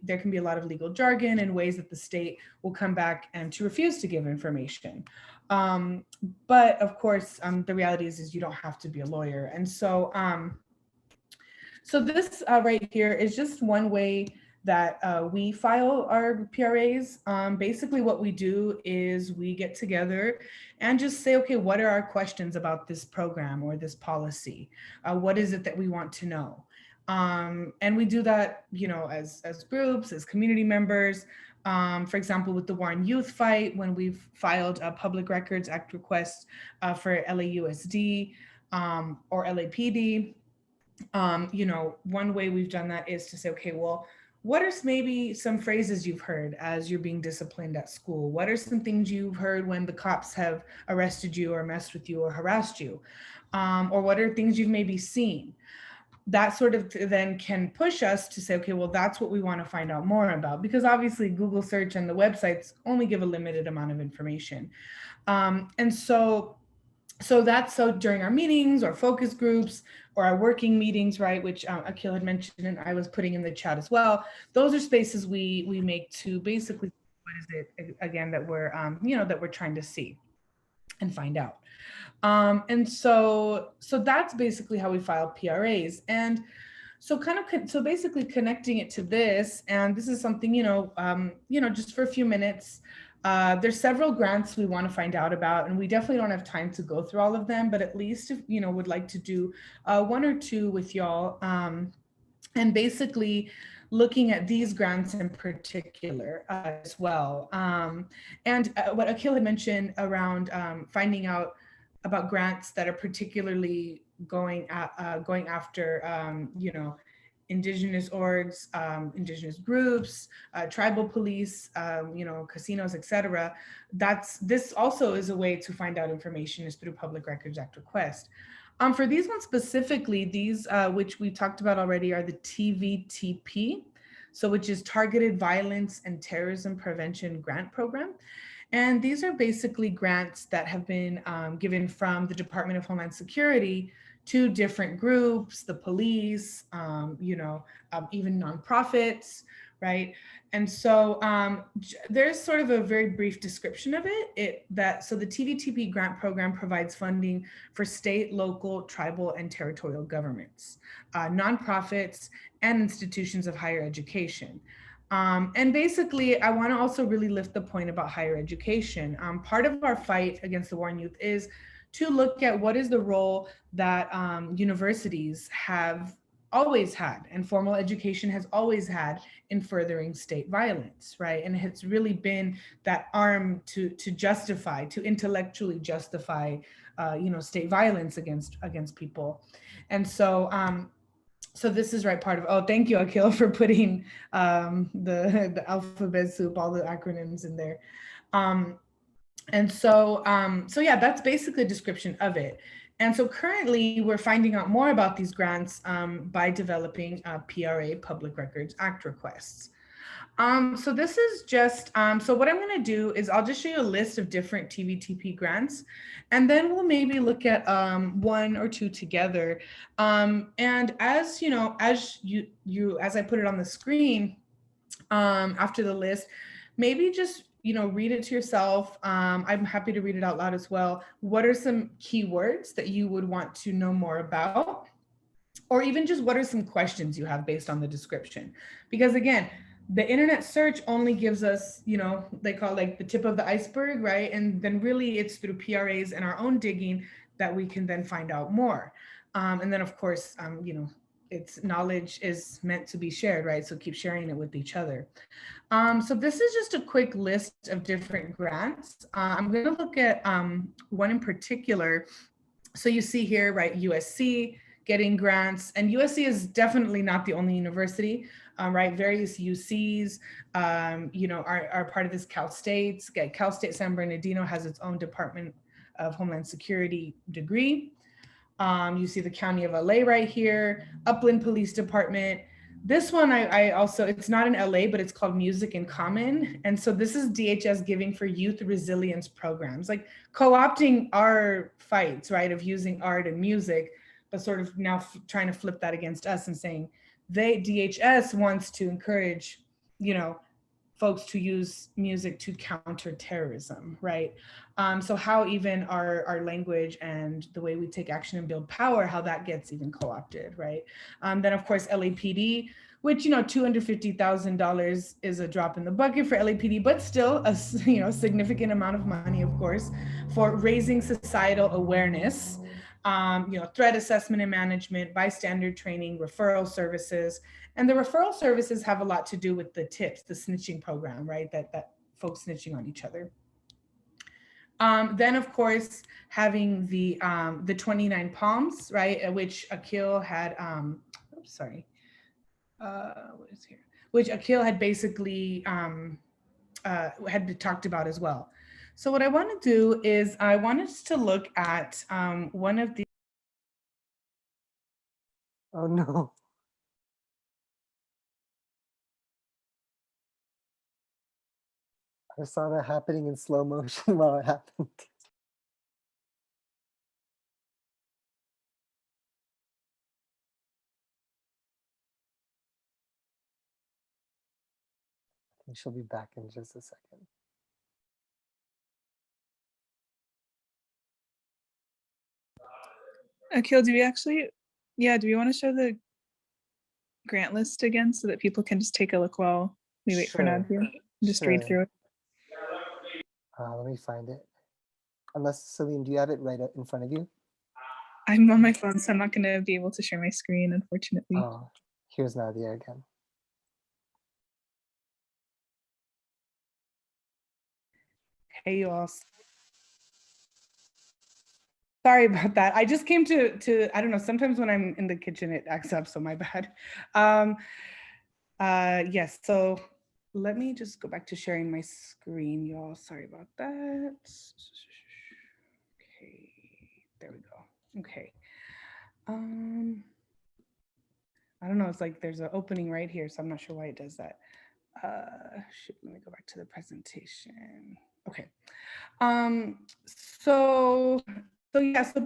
there can be a lot of legal jargon and ways that the state will come back and to refuse to give information. But of course, the reality is you don't have to be a lawyer. And so, so this right here is just one way that we file our PRAs. Basically what we do is we get together and just say, okay, what are our questions about this program or this policy? What is it that we want to know? And we do that, as groups, as community members. For example, with the War on Youth fight, when we've filed a Public Records Act request for LAUSD or LAPD, one way we've done that is to say, okay, well, what are maybe some phrases you've heard as you're being disciplined at school? What are some things you've heard when the cops have arrested you or messed with you or harassed you? Or what are things you've maybe seen? That sort of then can push us to say, okay, well, that's what we want to find out more about, because obviously Google search and the websites only give a limited amount of information. And so during our meetings or focus groups or our working meetings, right, which Akil had mentioned and I was putting in the chat as well, those are spaces we make to basically, what is it again that we're, that we're trying to see and find out. And so that's basically how we file PRAs. And so so basically connecting it to this, and this is something, just for a few minutes, there's several grants we want to find out about, and we definitely don't have time to go through all of them, but at least if, would like to do one or two with y'all. And basically looking at these grants in particular as well. And what Akil had mentioned around finding out about grants that are particularly going after, Indigenous orgs, Indigenous groups, tribal police, casinos, etc. This also is a way to find out information is through Public Records Act request. For these ones specifically, these which we talked about already are the TVTP, so which is Targeted Violence and Terrorism Prevention Grant Program. And these are basically grants that have been given from the Department of Homeland Security to different groups, the police, even nonprofits, right? And so there's sort of a very brief description of it. So the TVTP grant program provides funding for state, local, tribal, and territorial governments, nonprofits, and institutions of higher education. And basically, I want to also really lift the point about higher education. Part of our fight against the war on youth is to look at what is the role that universities have always had and formal education has always had in furthering state violence, right? And it's really been that arm to justify, to intellectually justify, state violence against people. And so, so this is part of, oh, thank you, Akil, for putting the alphabet soup, all the acronyms in there. And so, so yeah, that's basically a description of it. And so currently we're finding out more about these grants by developing PRA, Public Records Act requests. So this is just, so what I'm gonna do is I'll just show you a list of different TVTP grants, and then we'll maybe look at one or two together. And as as I put it on the screen after the list, maybe just read it to yourself. I'm happy to read it out loud as well. What are some keywords that you would want to know more about? Or even just what are some questions you have based on the description? Because again, the internet search only gives us, they call it the tip of the iceberg, right? And then really it's through PRAs and our own digging that we can then find out more. And then of course, it's knowledge is meant to be shared, right? So keep sharing it with each other. So this is just a quick list of different grants. I'm going to look at one in particular. So you see here, right, USC getting grants, and USC is definitely not the only university, right? Various UCs, are part of this Cal State. Cal State San Bernardino has its own Department of Homeland Security degree. You see the County of LA right here, Upland Police Department. This one, I also, it's not in LA, but it's called Music in Common. And so this is DHS giving for youth resilience programs, like co-opting our fights, right, of using art and music, but sort of now trying to flip that against us and saying DHS wants to encourage, folks to use music to counter terrorism, right? So how even our language and the way we take action and build power, how that gets even co-opted, right? Then of course, LAPD, which, $250,000 is a drop in the bucket for LAPD, but still a significant amount of money, of course, for raising societal awareness, threat assessment and management, bystander training, referral services. And the referral services have a lot to do with the TIPS, the snitching program, right? That folks snitching on each other. Then of course, having the 29 Palms, right? Which Akil had, what is here? Which Akil had basically had talked about as well. So what I want to do is I want us to look at one of the. Oh no. I saw that happening in slow motion while it happened. I think she'll be back in just a second. Akil, do we want to show the grant list again so that people can just take a look while we wait for Nadia? Just read through it. Let me find it. Unless, Celine, do you have it right in front of you? I'm on my phone, so I'm not going to be able to share my screen, unfortunately. Oh, here's Nadia again. Hey, you all. Sorry about that. I just came to I don't know, sometimes when I'm in the kitchen, it acts up, so my bad. Yes, so let me just go back to sharing my screen, y'all. Sorry about that. Okay, there we go. Okay. I don't know, it's like there's an opening right here, so I'm not sure why it does that. Let me go back to the presentation. Okay. So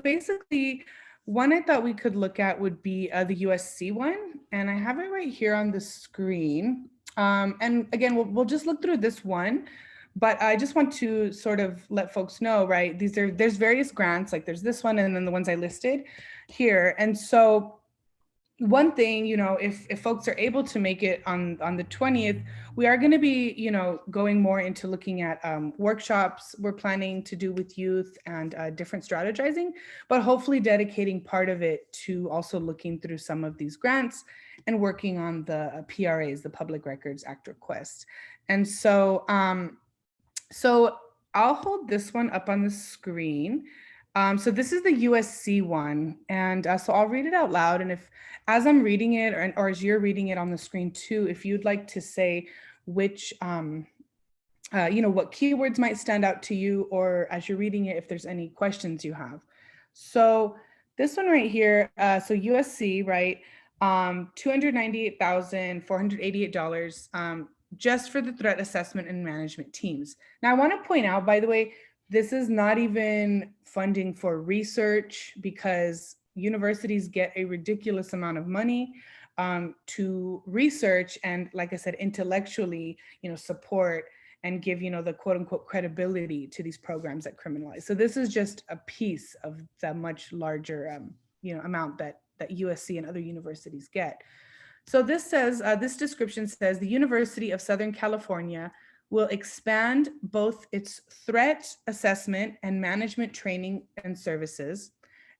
basically, one I thought we could look at would be the USC one, and I have it right here on the screen. And again, we'll just look through this one, but I just want to sort of let folks know, right? There's various grants, like there's this one and then the ones I listed here. And so one thing, if folks are able to make it on the 20th, we are going to be, going more into looking at workshops we're planning to do with youth and different strategizing, but hopefully dedicating part of it to also looking through some of these grants and working on the PRAs, the Public Records Act requests. And so, so I'll hold this one up on the screen. So this is the USC one, and so I'll read it out loud. And if, as I'm reading it, or as you're reading it on the screen too, if you'd like to say which, what keywords might stand out to you, or as you're reading it, if there's any questions you have. So this one right here, so USC, right, $298,488 just for the threat assessment and management teams. Now I want to point out, by the way, this is not even funding for research, because universities get a ridiculous amount of money to research and, like I said, intellectually, support and give, the quote unquote credibility to these programs that criminalize. So this is just a piece of the much larger, amount that USC and other universities get. So this says, this description says, the University of Southern California will expand both its threat assessment and management training and services,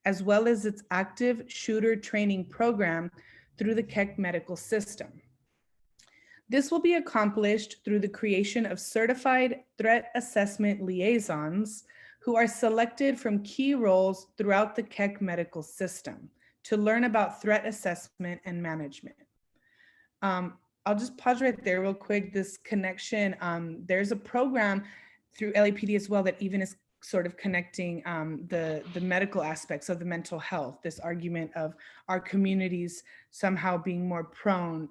as well as its active shooter training program through the Keck medical system. This will be accomplished through the creation of certified threat assessment liaisons who are selected from key roles throughout the Keck medical system to learn about threat assessment and management. I'll just pause right there real quick. This connection, there's a program through LAPD as well that even is sort of connecting the medical aspects of the mental health, this argument of our communities somehow being more prone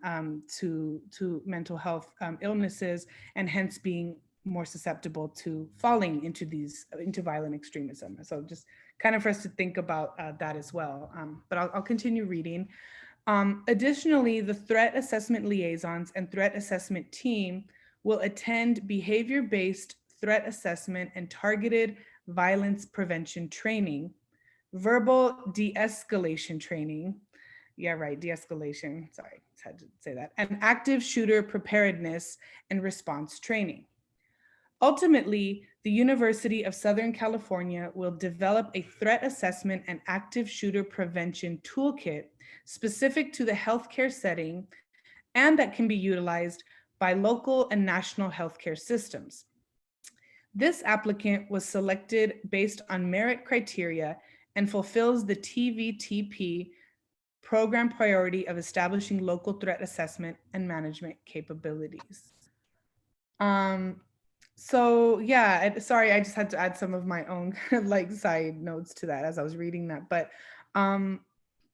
to mental health illnesses, and hence being more susceptible to falling into violent extremism. So just kind of for us to think about that as well. But I'll continue reading. Additionally, the threat assessment liaisons and threat assessment team will attend behavior-based threat assessment and targeted violence prevention training, verbal de-escalation training, de-escalation, sorry, I had to say that, and active shooter preparedness and response training. Ultimately, the University of Southern California will develop a threat assessment and active shooter prevention toolkit specific to the healthcare setting and that can be utilized by local and national healthcare systems. This applicant was selected based on merit criteria and fulfills the TVTP program priority of establishing local threat assessment and management capabilities. So yeah, sorry, I just had to add some of my own like side notes to that as I was reading that. But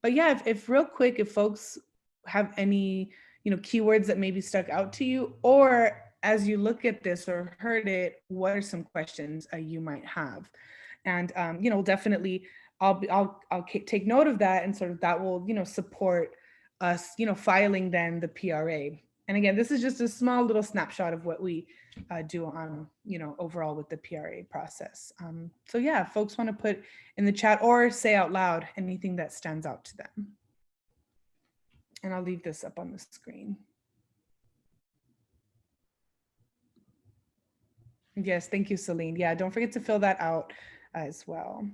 yeah, if real quick, if folks have any, keywords that maybe stuck out to you, or as you look at this or heard it, what are some questions you might have? And definitely I'll take note of that, and sort of that will, support us, filing then the PRA. And again, this is just a small little snapshot of what we do on, overall with the PRA process. So yeah, if folks want to put in the chat or say out loud anything that stands out to them. And I'll leave this up on the screen. Yes, thank you, Celine. Yeah, don't forget to fill that out as well.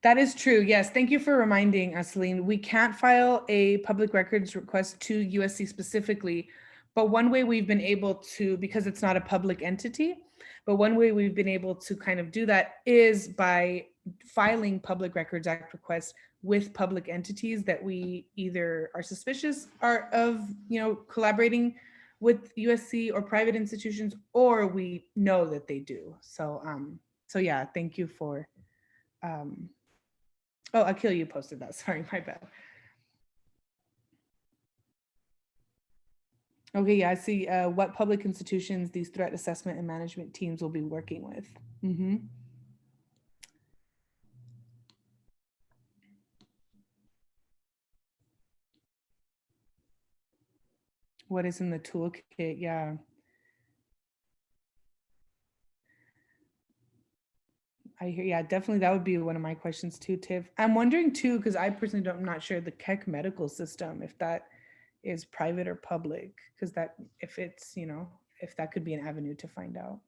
That is true. Yes, thank you for reminding us, Celine. We can't file a public records request to USC specifically, but one way we've been able to, because it's not a public entity, but one way we've been able to kind of do that is by filing Public Records Act requests with public entities that we either are suspicious of, collaborating with USC or private institutions, or we know that they do. So, so yeah, thank you for, oh, Akil, you posted that. Sorry, my bad. Okay, yeah, I see what public institutions these threat assessment and management teams will be working with. Mm-hmm. what is in the toolkit. Yeah. I hear, yeah, definitely that would be one of my questions too, Tiff. I'm wondering too, because I personally I'm not sure the Keck medical system, if that is private or public, because that, if it's, you know, if that could be an avenue to find out.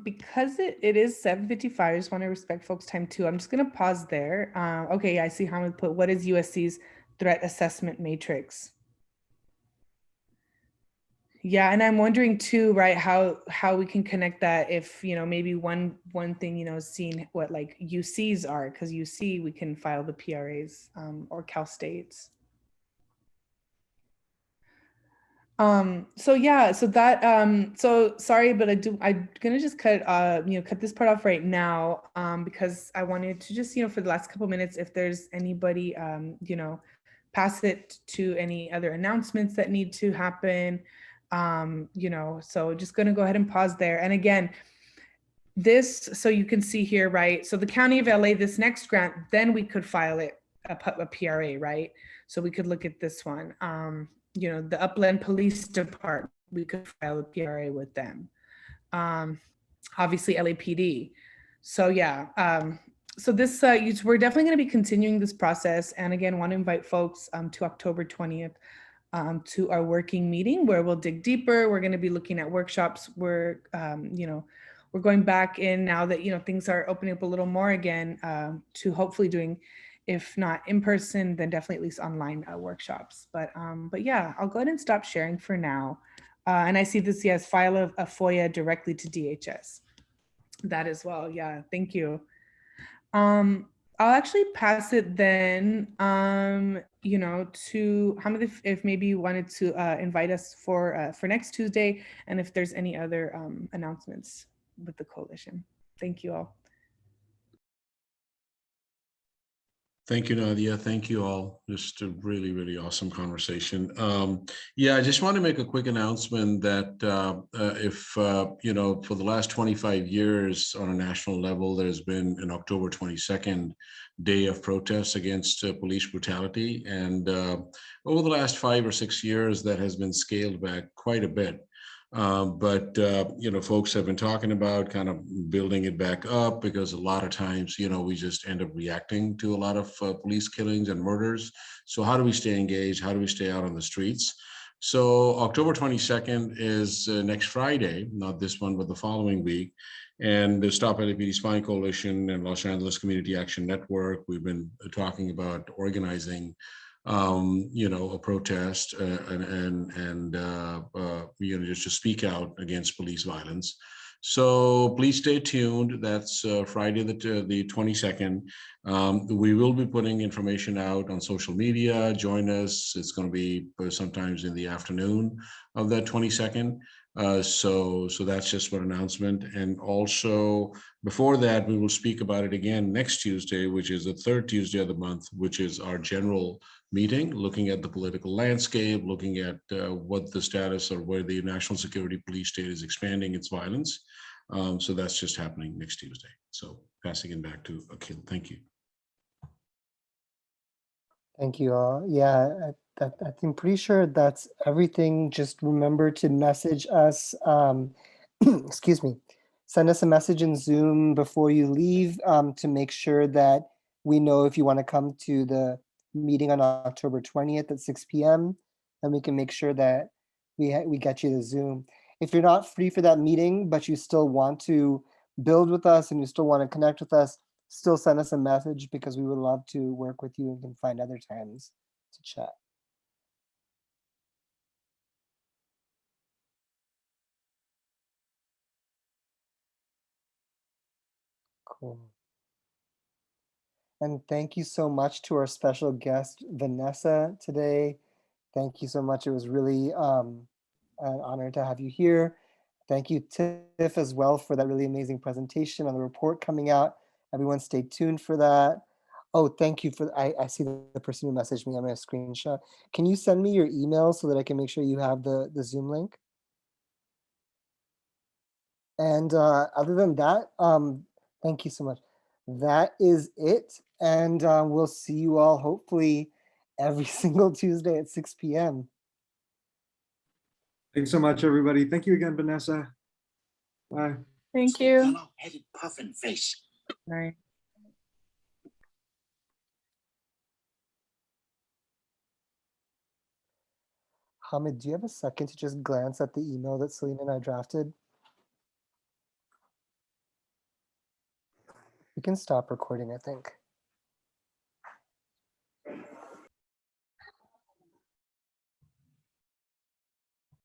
Because it is 7:55, I just want to respect folks' time too. I'm just gonna pause there. Okay, yeah, I see Hamid put, what is USC's threat assessment matrix? Yeah, and I'm wondering too, right, how we can connect that if, you know, maybe one thing, you know, seeing what like UCs are, because UC we can file the PRAs, or Cal States. So yeah, so that so sorry, but I'm gonna just cut you know, cut this part off right now, because I wanted to just, you know, for the last couple minutes, if there's anybody, you know, pass it to any other announcements that need to happen. You know, so just gonna go ahead and pause there. And again, this, so you can see here, right? So the County of LA, this next grant, then we could file it a PRA, right? So we could look at this one. You know, the Upland Police Department, we could file a PRA with them. Obviously LAPD. So yeah, so this, we're definitely going to be continuing this process. And again, want to invite folks to October 20th to our working meeting where we'll dig deeper. We're going to be looking at workshops. We're, you know, we're going back in now that, you know, things are opening up a little more again, to hopefully doing, if not in person, then definitely at least online workshops. But yeah, I'll go ahead and stop sharing for now. And I see this, yes, file a FOIA directly to DHS. That as well. Yeah, thank you. I'll actually pass it then, you know, to Hamid, if maybe you wanted to invite us for next Tuesday, and if there's any other announcements with the coalition. Thank you all. Thank you, Nadia. Thank you all. Just a really, really awesome conversation. Yeah, I just want to make a quick announcement that if, you know, for the last 25 years on a national level, there's been an October 22nd day of protests against police brutality. And over the last 5 or 6 years, that has been scaled back quite a bit. But you know, folks have been talking about kind of building it back up because a lot of times, you know, we just end up reacting to a lot of police killings and murders. So how do we stay engaged? How do we stay out on the streets? So October 22nd is next Friday, not this one, but the following week. And the Stop LAPD Spying Coalition and Los Angeles Community Action Network, we've been talking about organizing you know, a protest and you know, just to speak out against police violence. So please stay tuned. That's Friday the 22nd. We will be putting information out on social media. Join us. It's going to be sometimes in the afternoon of that 22nd. So that's just one announcement. And also before that, we will speak about it again next Tuesday, which is the third Tuesday of the month, which is our general meeting, looking at the political landscape, looking at what the status or where the national security police state is expanding its violence. So that's just happening next Tuesday. So passing it back to Akhil. Thank you. Thank you all. Yeah, I'm pretty sure that's everything. Just remember to message us, excuse me, send us a message in Zoom before you leave to make sure that we know if you want to come to the meeting on October 20th at 6 p.m. and we can make sure that we get you the Zoom. If you're not free for that meeting, but you still want to build with us and you still want to connect with us, still send us a message because we would love to work with you and can find other times to chat. Cool. And thank you so much to our special guest, Vanessa, today. Thank you so much. It was really an honor to have you here. Thank you, Tiff, as well, for that really amazing presentation on the report coming out. Everyone stay tuned for that. Oh, thank you for, I see the person who messaged me. I'm going to screenshot. Can you send me your email so that I can make sure you have the Zoom link? And other than that, thank you so much. That is it. And we'll see you all hopefully every single Tuesday at 6 p.m. Thanks so much, everybody. Thank you again, Vanessa. Bye. Thank you. Yellow-headed puffin face. Right. Hamid, do you have a second to just glance at the email that Selena and I drafted? We can stop recording, I think.